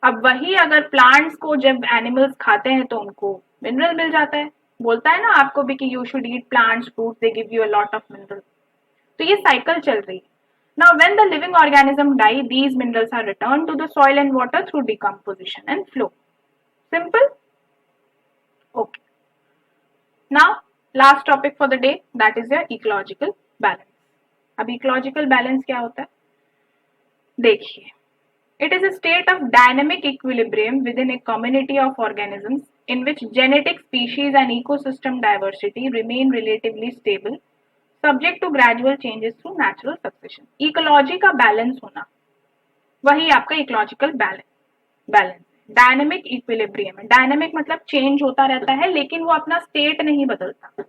Speaker 1: अब वही अगर प्लांट्स को जब एनिमल्स खाते हैं तो उनको मिनरल मिल जाता है। बोलता है ना आपको भी कि you should eat plants fruits, they give you a lot of mineral. तो ये साइकिल चल रही है। Now when the living organism die, these minerals are return to the soil and water through decomposition and flow, simple. Okay, now last topic for the day, that is your ecological balance. अब ecological balance क्या होता है देखिए। It is a state of dynamic equilibrium within a community of organisms in which genetic species and ecosystem diversity remain relatively stable, subject to gradual changes through natural succession. Ecology का balance होना, वही आपका ecological balance. Dynamic equilibrium है, dynamic मतलब change होता रहता है लेकिन वो अपना स्टेट नहीं बदलता।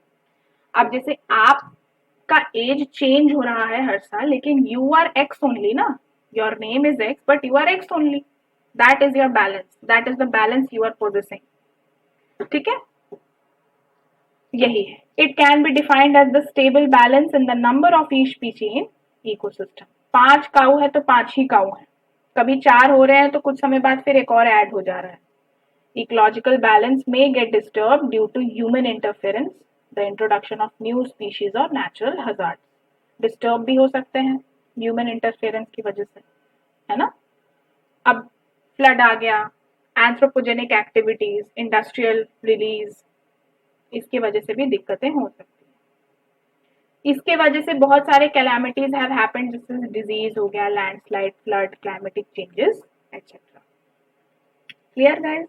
Speaker 1: अब जैसे आपका एज चेंज हो रहा है हर साल, लेकिन यू आर एक्स ओनली ना, your name is X but you are X only, that is your balance, that is the balance you are possessing, ठीक है। यही है, it can be defined as the stable balance in the number of each species in ecosystem। 5 काऊ है तो 5 ही काऊ है, कभी 4 हो रहे हैं तो कुछ समय बाद फिर एक और ऐड हो जा रहा है। ecological balance may get disturbed due to human interference, the introduction of new species or natural hazards। Disturb भी हो सकते हैं ह्यूमन इंटरफेरेंस की वजह से, है ना। अब फ्लड आ गया, एंथ्रोपोजेनिक एक्टिविटीज, इंडस्ट्रियल रिलीज, इसकी वजह से भी दिक्कतें हो सकती हैं। इसके वजह से बहुत सारे कैलामिटीज हैव हैपेंड, जैसे डिजीज हो गया, landslide, flood, climatic changes etcetera. Clear guys,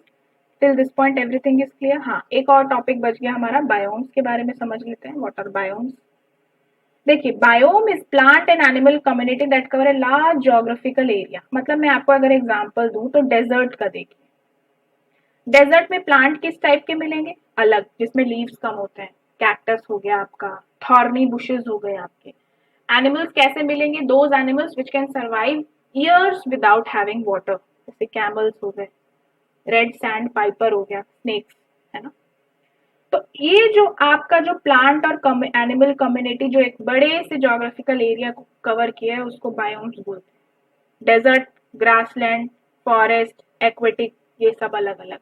Speaker 1: till this point everything is clear. हाँ, एक और टॉपिक बच गया हमारा, बायोम्स के बारे में समझ लेते हैं। What are biomes? देखिए, biome is plant and animal community that cover a large geographical area. मतलब मैं आपको अगर एग्जांपल दूं तो डेजर्ट का देखिए, डेजर्ट में प्लांट किस टाइप के मिलेंगे? अलग, जिसमें लीव्स कम होते हैं, कैक्टस हो गया आपका, थॉर्नी बुशेस हो गए आपके। एनिमल्स कैसे मिलेंगे? Those animals which can survive years without having water, जैसे कैमल्स हो गए, रेड सैंड पाइपर हो गया, स्नेक्स, है ना। तो ये जो आपका जो प्लांट और एनिमल कम्युनिटी जो एक बड़े से ज्योग्राफिकल एरिया को कवर किया है उसको बायोम्स बोलते हैं। डेजर्ट, ग्रासलैंड, फॉरेस्ट, एक्वेटिक, ये सब अलग अलग।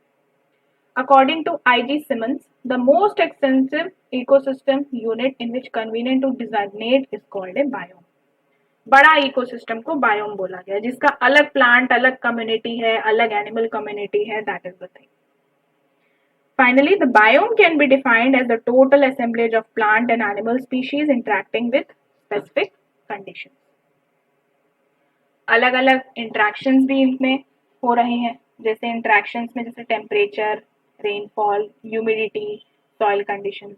Speaker 1: According to IG Simmons, the most extensive ecosystem unit in which convenient to designate is called a biome। बड़ा इकोसिस्टम को बायोम बोला गया, जिसका अलग प्लांट, अलग कम्युनिटी है, अलग एनिमल कम्युनिटी है, that is the thing. Finally, the biome can be defined as the total assemblage of plant and animal species interacting with specific conditions। अलग अलग इंटरेक्शंस भी इनमें हो रहे हैं, जैसे इंटरेक्शंस में जैसे temperature, rainfall, humidity, soil conditions.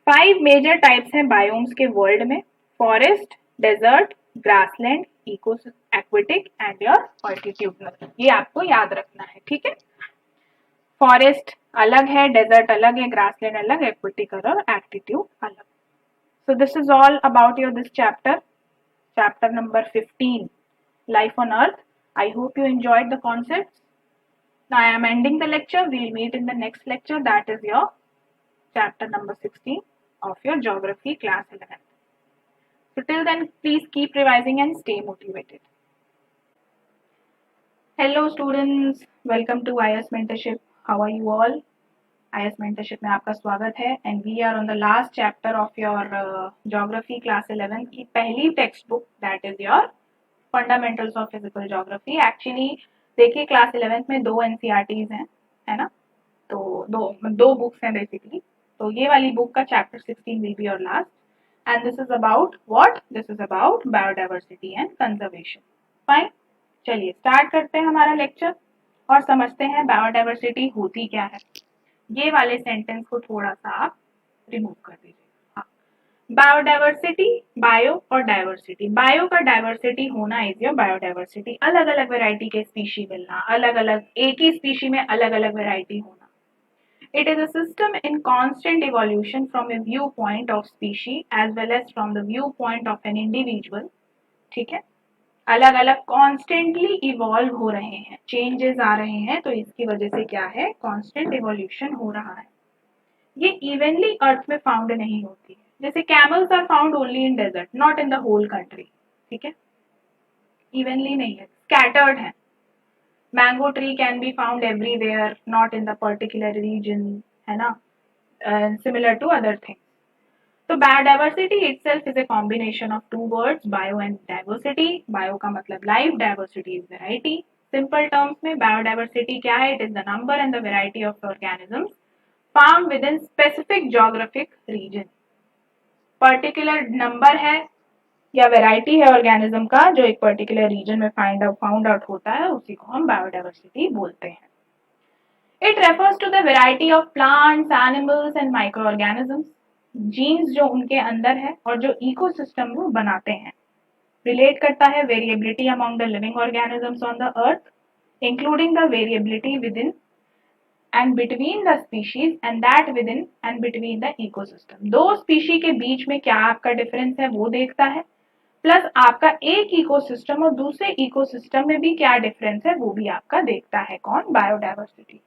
Speaker 1: 5 major types हैं बायोम्स के वर्ल्ड में: forest, desert, grassland, aquatic and your altitudinal. ये आपको याद रखना है, ठीक है। फॉरेस्ट अलग है, डेजर्ट अलग है, ग्रासलैंड अलग, एक्वेटिक और एल्टीट्यूड अलग। So this is all about your this chapter number 15, life on earth. I hope you enjoyed the concepts. Now I am ending the lecture. We'll meet in the next lecture, that is your chapter number 16 of your geography class 11. So till then, please keep revising and stay motivated. Hello students, welcome to IS Mentorship. How are you all? IS mentorship में आपका स्वागत है and we are on the last chapter of your geography class 11 की पहली text book that is your fundamentals of physical geography. Actually देखिए class 11 में 2 NCERTs हैं, है ना, तो दो बुक्स हैं बेसिकली। तो ये वाली बुक का chapter 16 will be your last and this is about what, this is about biodiversity and conservation. Fine, चलिए स्टार्ट करते हैं हमारा लेक्चर और समझते हैं बायोडाइवर्सिटी होती क्या है। ये वाले सेंटेंस को थोड़ा सा आप रिमूव कर दीजिए। बायोडाइवर्सिटी, बायो और डाइवर्सिटी। बायो का डाइवर्सिटी होना इज योर बायोडाइवर्सिटी, अलग अलग वेराइटी के स्पीशी मिलना, अलग अलग एक ही स्पीशी में अलग अलग वेराइटी होना। It is a system in constant evolution from a view point of species as well as from the view point of an individual. ठीक है, अलग अलग कॉन्स्टेंटली इवॉल्व हो रहे हैं, चेंजेस आ रहे हैं, तो इसकी वजह से क्या है, कॉन्स्टेंट इवोल्यूशन हो रहा है। ये इवनली अर्थ में फाउंड नहीं होती है, जैसे camels are found only in desert, not in the whole country. ठीक है, इवनली नहीं है, स्कैटर्ड है। Mango tree can be found everywhere, not in the particular region, है ना, सिमिलर टू अदर थिंग्स। तो biodiversity itself is a combination of two words, bio and diversity. Bio का मतलब life, diversity is variety. Simple terms में biodiversity क्या है? It is the number and the variety of organisms found within specific geographic region. Particular number है या variety है organism का जो एक पर्टिकुलर रीजन में फाउंड आउट होता है, उसी को हम बायोडाइवर्सिटी बोलते हैं। It refers to the variety of plants, animals and microorganisms. Genes जो उनके अंदर है और जो इकोसिस्टम वो बनाते हैं। रिलेट करता है variability among the living organisms on the earth, including the variability with in and between the species and that with in and between the ecosystem. दो स्पीशी के बीच में क्या आपका डिफरेंस है वो देखता है, प्लस आपका एक इकोसिस्टम और दूसरे इकोसिस्टम में भी क्या डिफरेंस है वो भी आपका देखता है। कौन? बायोडाइवर्सिटी।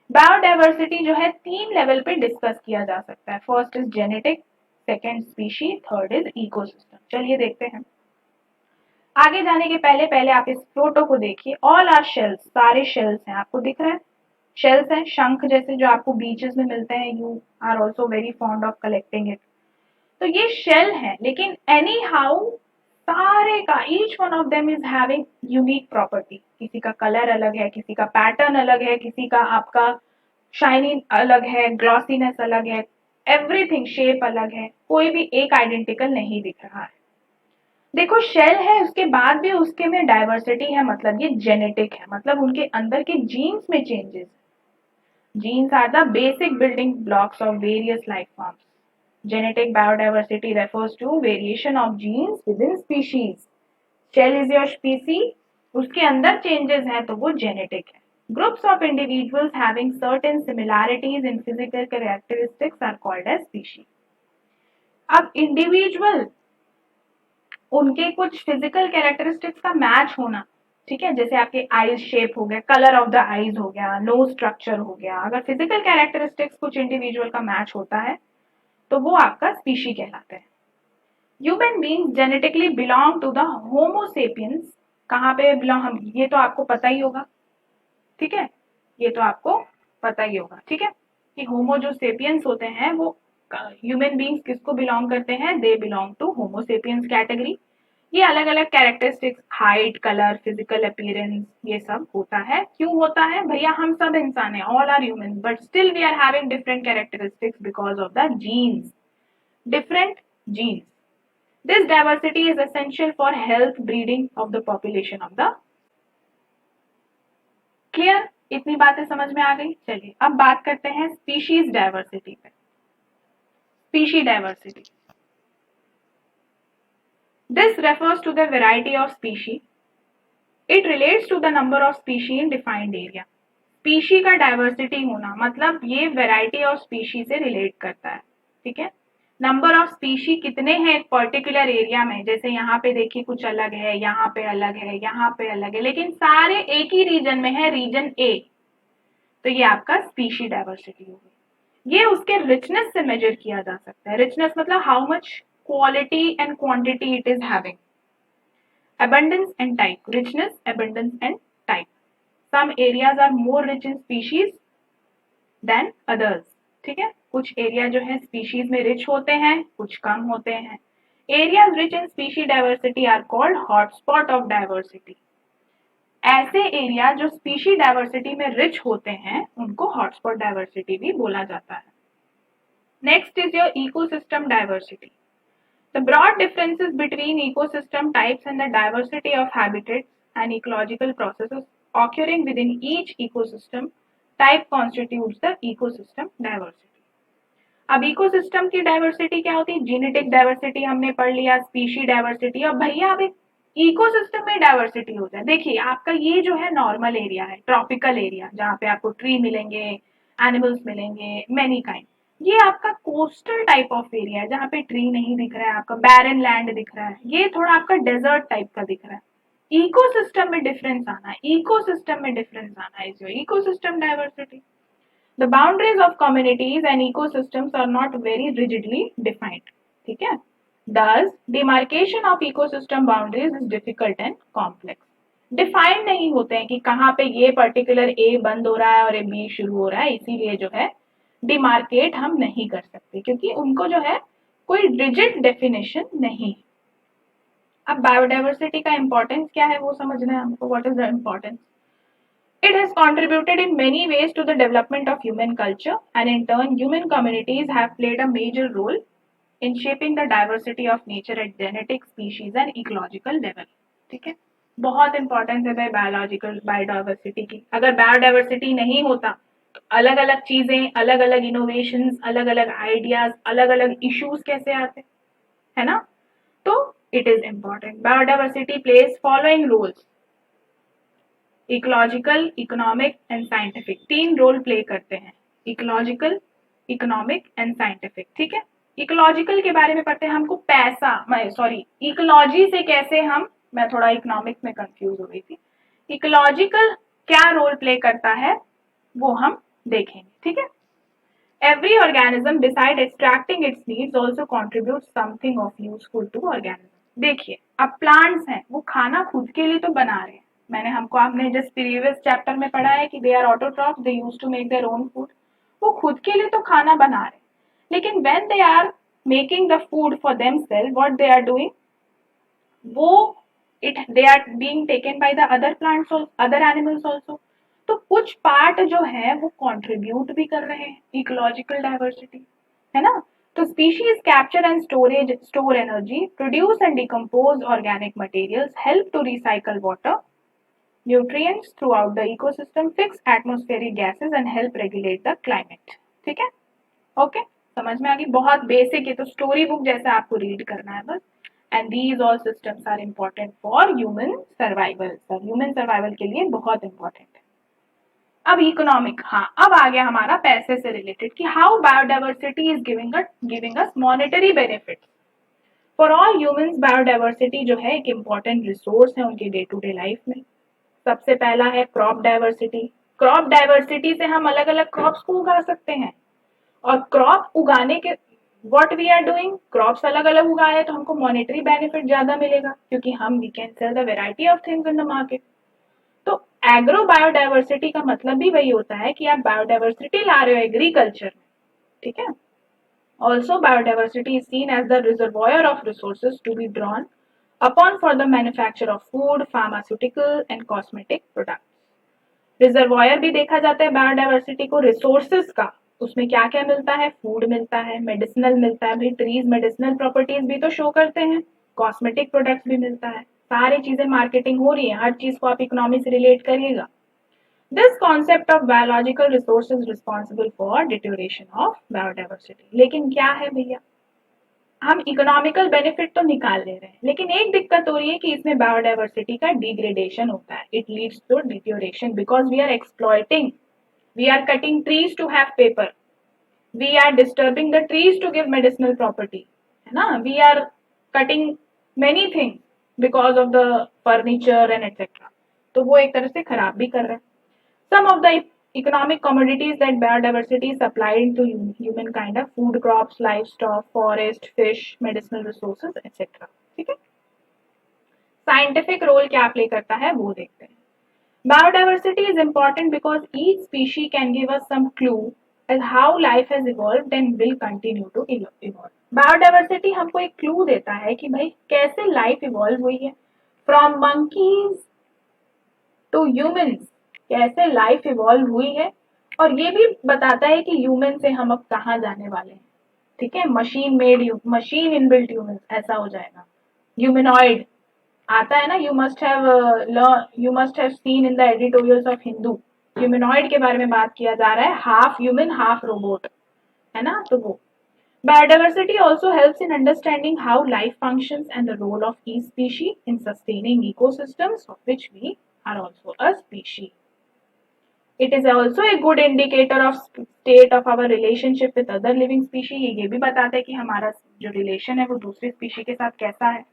Speaker 1: बायोडाइवर्सिटी जो है 3 लेवल पे डिस्कस किया जा सकता है। First is genetic, second species, third is ecosystem. चलिए देखते हैं। आगे जाने के पहले पहले आप इस फोटो को देखिए। ऑल आर शेल्स, सारे शेल्स हैं, आपको दिख रहा है? शेल्स हैं, शंख जैसे जो आपको बीचेस में मिलते हैं। You are also very fond of collecting it. तो ये शेल है, लेकिन एनी हाउ सारे का each one of them is having unique property. किसी का कलर अलग है, किसी का पैटर्न अलग है, किसी का आपका शाइनिंग अलग है, ग्लॉसीनेस अलग है, एवरीथिंग शेप अलग है, कोई भी एक आइडेंटिकल नहीं दिख रहा है। देखो शेल है, उसके बाद भी उसके में डाइवर्सिटी है, मतलब ये जेनेटिक है, मतलब उनके अंदर के जीन्स में changes. Genes are the basic building blocks of various life forms. Genetic biodiversity refers to variation of genes within species. Shell is your species, उसके अंदर changes हैं तो वो genetic है। Groups of individuals having certain similarities in physical characteristics are called as species. अब individual उनके कुछ physical characteristics का मैच होना, ठीक है, जैसे आपके आईज शेप हो गया, कलर ऑफ द आईज हो गया, नोज स्ट्रक्चर हो गया, अगर फिजिकल कैरेक्टरिस्टिक्स कुछ इंडिविजुअल का मैच होता है तो वो आपका स्पीशी कहलाता है। Human beings genetically belong to the homo sapiens. कहाँ पे बिलोंग, हम ये तो आपको पता ही होगा, ठीक है, ये तो आपको पता ही होगा, ठीक है, कि होमो जो सेपियंस होते हैं वो ह्यूमन बीइंग्स किसको बिलोंग करते हैं? They belong to homo sapiens category. ये अलग अलग characteristics, height, colour, physical appearance, ये सब होता है। क्यों होता है भैया? हम सब इंसान हैं, all are human, but still we are having different characteristics because of the genes, different genes. This diversity is essential for health breeding of the population of the. Clear? इतनी बातें समझ में आ गई। चलिए अब बात करते हैं स्पीशीज डाइवर्सिटी पे। Species diversity, this refers to the variety of species. It relates to the number of species in defined area. Species का डाइवर्सिटी होना मतलब ये वेराइटी ऑफ स्पीशी से रिलेट करता है, ठीक है। नंबर ऑफ स्पीशी कितने हैं एक पर्टिकुलर एरिया में, जैसे यहाँ पे देखिए कुछ अलग है, यहाँ पे अलग है, यहाँ पे अलग है, लेकिन सारे एक ही रीजन में है, रीजन ए, तो ये आपका स्पीशी डाइवर्सिटी होगी। ये उसके रिचनेस से मेजर किया जा सकता है। रिचनेस मतलब how much quality and quantity it is having. abundance and type, richness, abundance and type. Some areas are more rich in species, than others. ठीक है, कुछ एरिया जो है स्पीशीज में रिच होते हैं, कुछ कम होते हैं। Areas rich in species diversity are called hotspot of diversity. ऐसे एरिया जो स्पीशी डाइवर्सिटी में रिच होते हैं उनको हॉटस्पॉट डाइवर्सिटी भी बोला जाता है। Next is your ecosystem diversity. The broad differences between ecosystem types and the diversity of habitats and ecological processes occurring within each ecosystem type constitutes the ecosystem diversity. अब ecosystem की diversity क्या होती है? Genetic diversity हमने पढ़ लिया, species diversity. अब भैया अब एक इकोसिस्टम में डाइवर्सिटी होता है। देखिए आपका ये जो है नॉर्मल एरिया है, ट्रॉपिकल एरिया, जहाँ पे आपको ट्री मिलेंगे, एनिमल्स मिलेंगे, मैनी काइंड। ये आपका कोस्टल टाइप ऑफ एरिया है जहाँ पे ट्री नहीं दिख रहा है, आपका बैरन लैंड दिख रहा है, ये थोड़ा आपका डेजर्ट टाइप का दिख रहा है। इकोसिस्टम में डिफरेंस आना है, इकोसिस्टम में डिफरेंस आना है, is your ecosystem diversity. The boundaries of communities and ecosystems are not very rigidly defined. ठीक है? Thus, demarcation of ecosystem boundaries is difficult and complex. Define नहीं होते हैं कि कहाँ पे ये particular A बंद हो रहा है और B शुरू हो रहा है, इसीलिए जो है demarcate हम नहीं कर सकते क्योंकि उनको जो है कोई rigid definition नहीं। अब biodiversity का importance क्या है वो समझना है हमको। What is the importance? It has contributed in many ways to the development of human culture, and in turn, human communities have played a major role in shaping the diversity of nature at genetic, species and ecological level. ठीक है, बहुत importance है भाई biological biodiversity की। अगर biodiversity नहीं होता तो अलग अलग चीजें, अलग अलग इनोवेशंस, अलग अलग आइडियाज, अलग अलग इश्यूज कैसे आते, है ना? तो it is important. Biodiversity plays following roles: ecological, economic and scientific. तीन रोल प्ले करते हैं, इकोलॉजिकल, इकोनॉमिक एंड साइंटिफिक। ठीक है, इकोलॉजिकल के बारे में पढ़ते हैं। हमको पैसा, सॉरी, इकोलॉजी से कैसे हम, मैं थोड़ा इकोनॉमिक में कंफ्यूज हो गई थी। इकोलॉजिकल क्या रोल प्ले करता है वो हम देखेंगे। ठीक है, every organism beside extracting its needs also contributes something of useful to organism. देखिए अब प्लांट्स हैं वो खाना खुद के लिए तो बना रहे हैं, मैंने हमको आपने जस्ट प्रीवियस चैप्टर में पढ़ा है कि they are autotroph, they use to make their own food. वो खुद के लिए तो खाना बना रहे हैं, लेकिन when they are making the food for themself, what they are doing, वो it they are being taken by the other plants, other animals also. तो कुछ पार्ट जो है वो कंट्रीब्यूट भी कर रहे हैं इकोलॉजिकल डाइवर्सिटी, है ना? तो species capture and store energy, produce and decompose organic materials, help to recycle water, nutrients throughout the ecosystem, fix atmospheric gases and help regulate the climate. ठीक है, ओके, समझ में आ गई? बहुत बेसिक है, तो स्टोरी बुक जैसा आपको रीड करना है बस। And these all systems are important for human survival. Human survival के लिए बहुत इंपॉर्टेंट है। अब इकोनॉमिक, हाँ, अब आ गया हमारा पैसे से रिलेटेड कि how biodiversity is giving us monetary benefit for all humans. Biodiversity जो है एक इम्पॉर्टेंट रिसोर्स है उनकी डे टू डे लाइफ में। सबसे पहला है क्रॉप डाइवर्सिटी। क्रॉप डाइवर्सिटी से हम अलग अलग क्रॉप्स को उगा सकते हैं, और क्रॉप उगाने के what we are doing, crops अलग अलग उगाए तो हमको मॉनेटरी बेनिफिट ज्यादा मिलेगा क्योंकि हम we can sell the variety of things in the market. तो एग्रो बायोडाइवर्सिटी का मतलब भी वही होता है कि आप बायोडाइवर्सिटी ला रहे हो एग्रीकल्चर में। ठीक है, also biodiversity is seen as the reservoir of resources to be drawn upon for the manufacture of food, pharmaceutical and cosmetic products. Reservoir भी देखा जाता है बायोडाइवर्सिटी को, रिसोर्सेज का। उसमें क्या क्या मिलता है? फूड मिलता है, मेडिसिनल मिलता है, भाई ट्रीज मेडिसिनल प्रॉपर्टीज भी तो शो करते हैं, कॉस्मेटिक प्रोडक्ट्स भी मिलता है, सारी चीजें मार्केटिंग हो रही है, हर चीज को आप इकोनॉमी से रिलेट करिएगा। This concept of biological resources responsible for deterioration of biodiversity. लेकिन क्या है भैया, हम इकोनॉमिकल बेनिफिट तो निकाल ले रहे हैं, लेकिन एक दिक्कत हो रही है कि इसमें बायोडाइवर्सिटी का डिग्रेडेशन होता है। It leads to deterioration because we are exploiting, we are cutting trees to have paper, we are disturbing the trees to give medicinal property, है ना? We are cutting many things because of the furniture and etc. तो वो एक तरह से खराब भी कर रहा है। Some of the economic commodities that biodiversity supplied to humankind are food crops, livestock, forest, fish, medicinal resources etc. ठीक है, साइंटिफिक रोल क्या प्ले करता है वो देखते हैं। Biodiversity is important because each species can give us some clue how life has evolved and will continue to evolve. Biodiversity हमको एक क्लू देता है कि भाई कैसे लाइफ इवॉल्व हुई है फ्रॉम मंकीज टू ह्यूमंस, कैसे लाइफ इवॉल्व हुई है, और ये भी बताता है कि ह्यूमन से हम अब कहाँ जाने वाले हैं। ठीक है, machine made machine inbuilt human ऐसा हो जाएगा। ह्यूमनॉइड आता है ना, you must have seen in the editorials of Hindu, humanoid के बारे में बात किया जा रहा है, हाफ ह्यूमन हाफ रोबोट, है ना। तो वो biodiversity also helps in understanding how life functions and the role of each species in sustaining ecosystems of which we are also a species. It is also a good indicator of state of our relationship with other living species. ये भी बताता है कि हमारा जो relation है वो दूसरी स्पीशी के साथ कैसा है।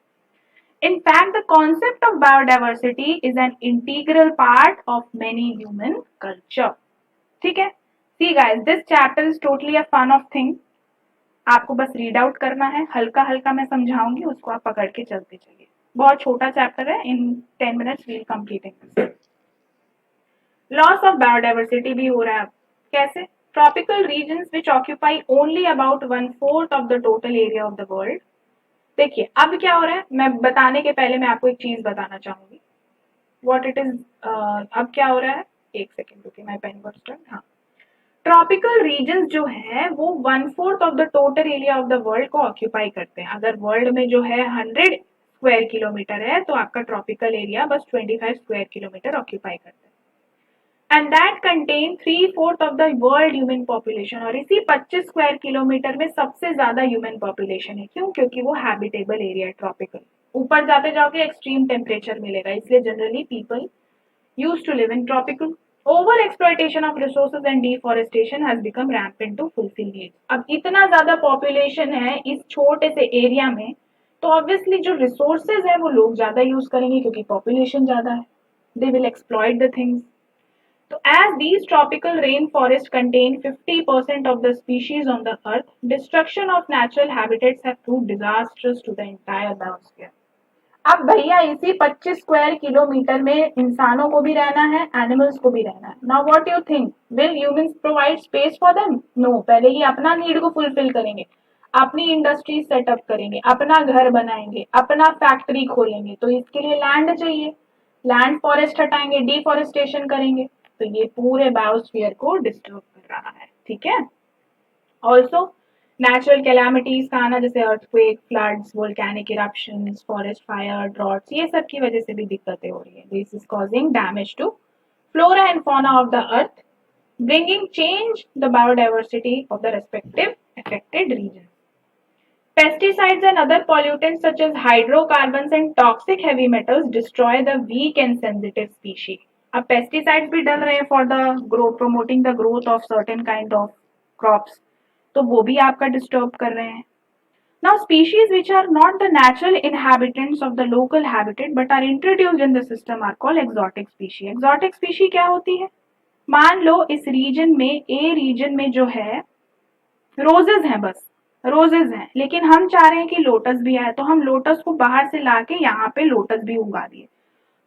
Speaker 1: In fact, the concept of biodiversity is an integral part of many human culture. ठीक है, see guys, this chapter is totally a fun of thing. आपको बस रीड आउट करना है, हल्का हल्का मैं समझाऊंगी, उसको आप पकड़ के चलते चलिए। बहुत छोटा चैप्टर है, in 10 minutes we'll completing. Loss of biodiversity भी हो रहा है अब। कैसे? Tropical regions which occupy only about 1/4 of the total area of the world. देखिए अब क्या हो रहा है, मैं बताने के पहले मैं आपको एक चीज बताना चाहूंगी व्हाट इट इज। अब क्या हो रहा है, एक सेकेंड रुकिए, मैं पेन को स्टार्ट। हाँ, ट्रॉपिकल रीजन्स जो है वो 1/4 of the total area of the world को ऑक्यूपाई करते हैं। अगर वर्ल्ड में जो है 100 स्क्वायर किलोमीटर है तो आपका ट्रॉपिकल एरिया बस 25 स्क्वायर किलोमीटर ऑक्यूपाई करता है। And that contain 3/4 of the world human population. और इसी 25 स्क्वायर किलोमीटर में सबसे ज्यादा ह्यूमन पॉपुलेशन है। क्यों? क्योंकि वो हैबिटेबल एरिया है ट्रॉपिकल। ऊपर जाते जाओगे एक्सट्रीम टेम्परेचर मिलेगा, इसलिए generally people use to live in tropical. Over exploitation of resources and deforestation has become rampant to fulfill needs. अब इतना ज्यादा पॉपुलेशन है इस छोटे से एरिया में, तो ऑब्वियसली जो रिसोर्सेज है वो लोग ज्यादा यूज करेंगे क्योंकि पॉपुलेशन ज्यादा है। They will exploit the things. So as these tropical rainforests contain 50% of the species on the earth, destruction of natural habitats have proved disastrous to the entire biosphere. अब भैया इसी 25 स्क्वायर किलोमीटर में इंसानों को भी रहना है, एनिमल्स को भी रहना है। Now what you think, will humans provide space for them? No, पहले ही अपना नीड को फुलफिल करेंगे, अपनी इंडस्ट्री सेटअप करेंगे, अपना घर बनाएंगे, अपना फैक्ट्री खोलेंगे, तो इसके लिए लैंड चाहिए, लैंड फॉरेस्ट हटाएंगे, डिफॉरेस्टेशन करेंगे, तो ये पूरे बायोस्फीयर को डिस्टर्ब कर रहा है। ठीक है, ऑल्सो नेचुरल कैलामिटीज का आना, जैसे earthquake, floods, volcanic eruptions, forest fire, droughts, ये सब की वजह से भी दिक्कतें हो रही है। This is causing damage to flora and fauna of the earth, bringing change the biodiversity of the respective affected regions. Pesticides and other pollutants such as hydrocarbons and toxic heavy metals destroy the weak and sensitive species. अब pesticides भी डल रहे हैं for the grow promoting the growth of certain kind of crops, तो वो भी आपका disturb कर रहे हैं। Now species which are not the natural inhabitants of the local habitat but are introduced in the system are called exotic species. Exotic species क्या होती है? मान लो इस रीजन में, ए रीजन में जो है रोजेज हैं, बस रोजेज हैं, लेकिन हम चाह रहे हैं कि लोटस भी आए, तो हम लोटस को बाहर से लाके यहाँ पे लोटस भी उगा दिए।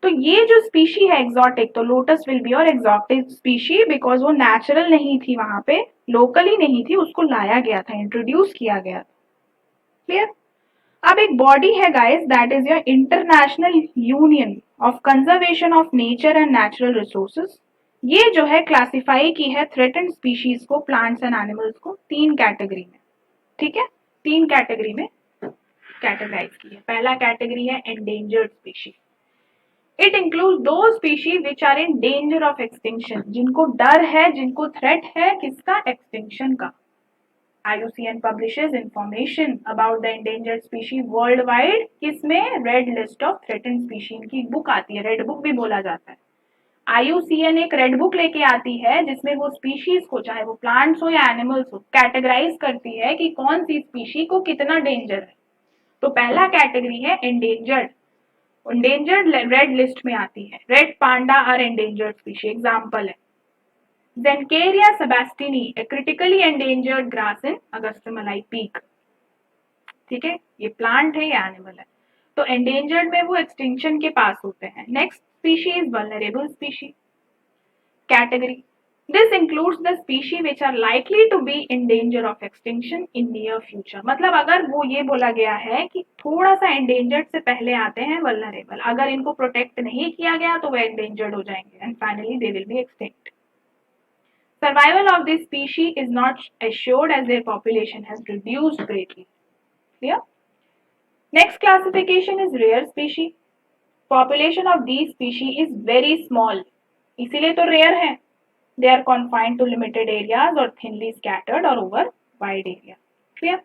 Speaker 1: तो ये जो स्पीशी है एक्सोटिक, तो लोटस विल बी और एक्सोटिक स्पीशी बिकॉज वो नेचुरल नहीं थी, वहां पे लोकली नहीं थी, उसको लाया गया था, इंट्रोड्यूस किया गया था। क्लियर? अब एक बॉडी है guys, that is your international union of conservation of nature and natural resources. ये जो है क्लासिफाई की है थ्रेटेंड स्पीशीज को, प्लांट्स एंड एनिमल्स को 3 कैटेगरी में। ठीक है, 3 कैटेगरी में कैटेगराइज की है। पहला कैटेगरी है एंडेंजर्ड स्पीशीज। इट इंक्लूड दो species which are in danger of extinction, जिनको डर है, जिनको थ्रेट है किसका? एक्सटिंक्शन का। IUCN publishes information about the endangered species worldwide, किसमें? Red list of threatened species की बुक आती है, रेड बुक भी बोला जाता है। IUCN एक रेड बुक लेके आती है जिसमें वो स्पीशीज को, चाहे वो प्लांट्स हो या एनिमल्स हो, कैटेगराइज करती है कि कौन सी स्पीशी को कितना डेंजर है। तो पहला कैटेगरी है एंडेंजर्ड, एंडेंजर्ड रेड लिस्ट में आती है। Red panda are endangered species, example है Zencaria sebastiani, a critically endangered grass in Augustamalai Peak. ठीक है, ये प्लांट है या एनिमल है, तो एंडेंजर्ड में वो एक्सटिंक्शन के पास होते हैं। Next species vulnerable species category. This includes the species which are likely to be in danger of extinction in near future. मतलब अगर वो ये बोला गया है कि थोड़ा सा endangered से पहले आते हैं vulnerable, अगर इनको प्रोटेक्ट नहीं किया गया तो वे endangered हो जाएंगे and finally they will be extinct. Survival of this species is not assured as their population has reduced greatly. Clear? Next classification is rare species. Population of these species is very small. इसीलिए तो rare है. They are confined to limited areas or thinly scattered or over wide area. Clear?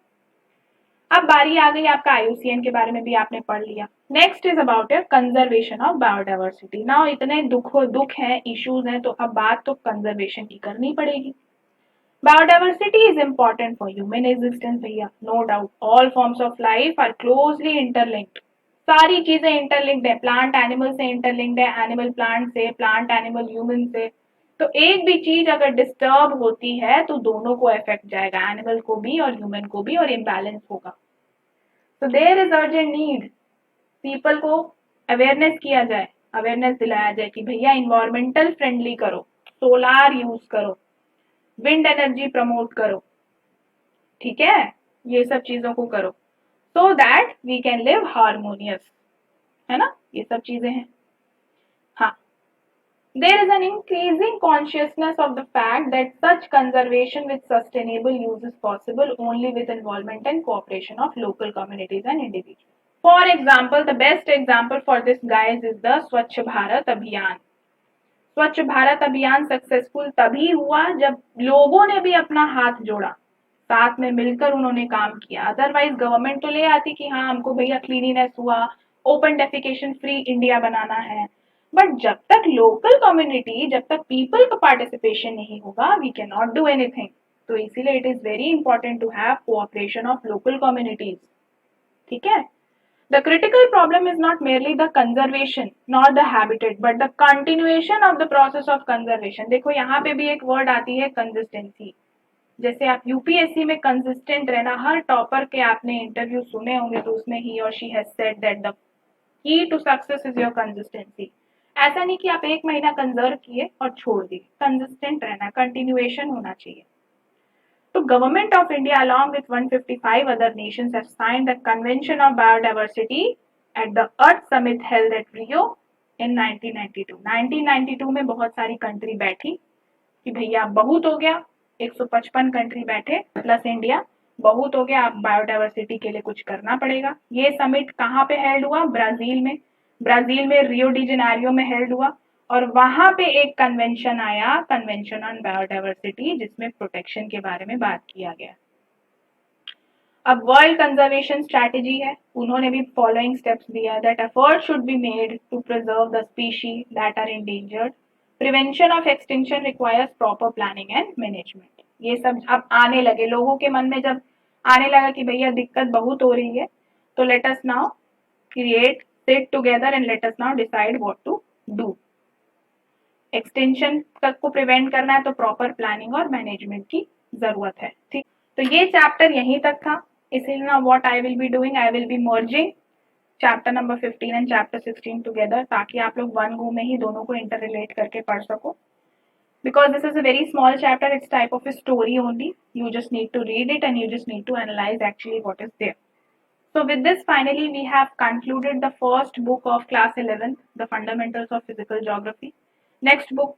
Speaker 1: अब बारी आ गई आपका IUCN के बारे में भी आपने पढ़ लिया. Next is about conservation of biodiversity. Now इतने दुख हैं, इश्यूज हैं, तो अब बात तो कंजर्वेशन की करनी पड़ेगी. Biodiversity is important for human existence भैया, no doubt. All forms of life are closely interlinked. सारी चीजें इंटरलिंक्ड है, प्लांट एनिमल से इंटरलिंक्ड है, एनिमल प्लांट से, प्लांट एनिमल ह्यूमन से. तो एक भी चीज अगर डिस्टर्ब होती है तो दोनों को इफेक्ट जाएगा, एनिमल को भी और ह्यूमन को भी, और इम्बैलेंस होगा. तो there is urgent need, people को अवेयरनेस किया जाए, अवेयरनेस दिलाया जाए कि भैया इन्वायरमेंटल फ्रेंडली करो, सोलार यूज करो, विंड एनर्जी प्रमोट करो, ठीक है, ये सब चीजों को करो, so that we can live harmonious, है ना, ये सब चीजें हैं. हाँ, there is an increasing consciousness of the fact that such conservation with sustainable use is possible only with involvement and cooperation of local communities and individuals. For example, the best example for this, guys, is the Swachh Bharat Abhiyan. स्वच्छ भारत अभियान successful तभी हुआ जब लोगों ने भी अपना हाथ जोड़ा, साथ में मिलकर उन्होंने काम किया. अदरवाइज गवर्नमेंट तो ले आती कि हाँ हमको भैया क्लीनिनेस हुआ, ओपन डेफिकेशन फ्री इंडिया बनाना है, बट जब तक लोकल कम्युनिटी, जब तक पीपल का पार्टिसिपेशन नहीं होगा, we can not do anything. तो इसीलिए it is very important to have cooperation of local communities. ठीक है. The critical problem is not merely the conservation nor the habitat but the continuation of the process of conservation. देखो यहाँ पे भी एक word आती है consistency. जैसे आप यूपीएससी में कंसिस्टेंट रहना, हर टॉपर के आपने इंटरव्यू सुने होंगे तो उसमें ही और she has said that the key to success is your consistency. ऐसा नहीं कि आप एक महीना कंजर्व किए और छोड़ दिए, कंसिस्टेंट रहना, कंटिन्यूएशन होना चाहिए. So Government of India along with 155 other nations have signed the Convention of Biodiversity at the Earth Summit held at Rio in 1992. 1992 में बहुत सारी कंट्री बैठी कि भैया बहुत हो गया, 155 कंट्री बैठे प्लस इंडिया, बहुत हो गया, अब बायोडाइवर्सिटी के लिए कुछ करना पड़ेगा. ये समिट कहाँ पे हेल्ड हुआ? ब्राजील में. ब्राजील में रियो डी जेनेरियो में हेल्ड हुआ और वहां पे एक कन्वेंशन आया, कन्वेंशन ऑन बायोडाइवर्सिटी, जिसमें प्रोटेक्शन के बारे में बात किया गया. अब वर्ल्ड कंजर्वेशन स्ट्रैटेजी है, उन्होंने भी फॉलोइंग स्टेप्स दिया that effort should be made to preserve the species that are endangered, prevention of extinction requires proper planning and management. ये सब अब आने लगे लोगों के मन में, जब आने लगा कि भैया दिक्कत बहुत हो रही है, तो let us now create, sit together and let us now decide what to do. Extension तक को प्रिवेंट करना है तो प्रॉपर प्लानिंग और मैनेजमेंट की जरूरत है. ठीक, तो ये चैप्टर यहीं तक था. इसीलिए ना what I will be doing, I will be merging chapter number 15 and chapter 16 together, ताकि आप लोग वन गो में ही दोनों को इंटर रिलेट करके पढ़ सको. Because this is a very small chapter, it's type of a story only. You just need to read it and you just need to analyze actually what is there. So with this, finally, we have concluded the first book of class 11th, The Fundamentals of Physical Geography. Next book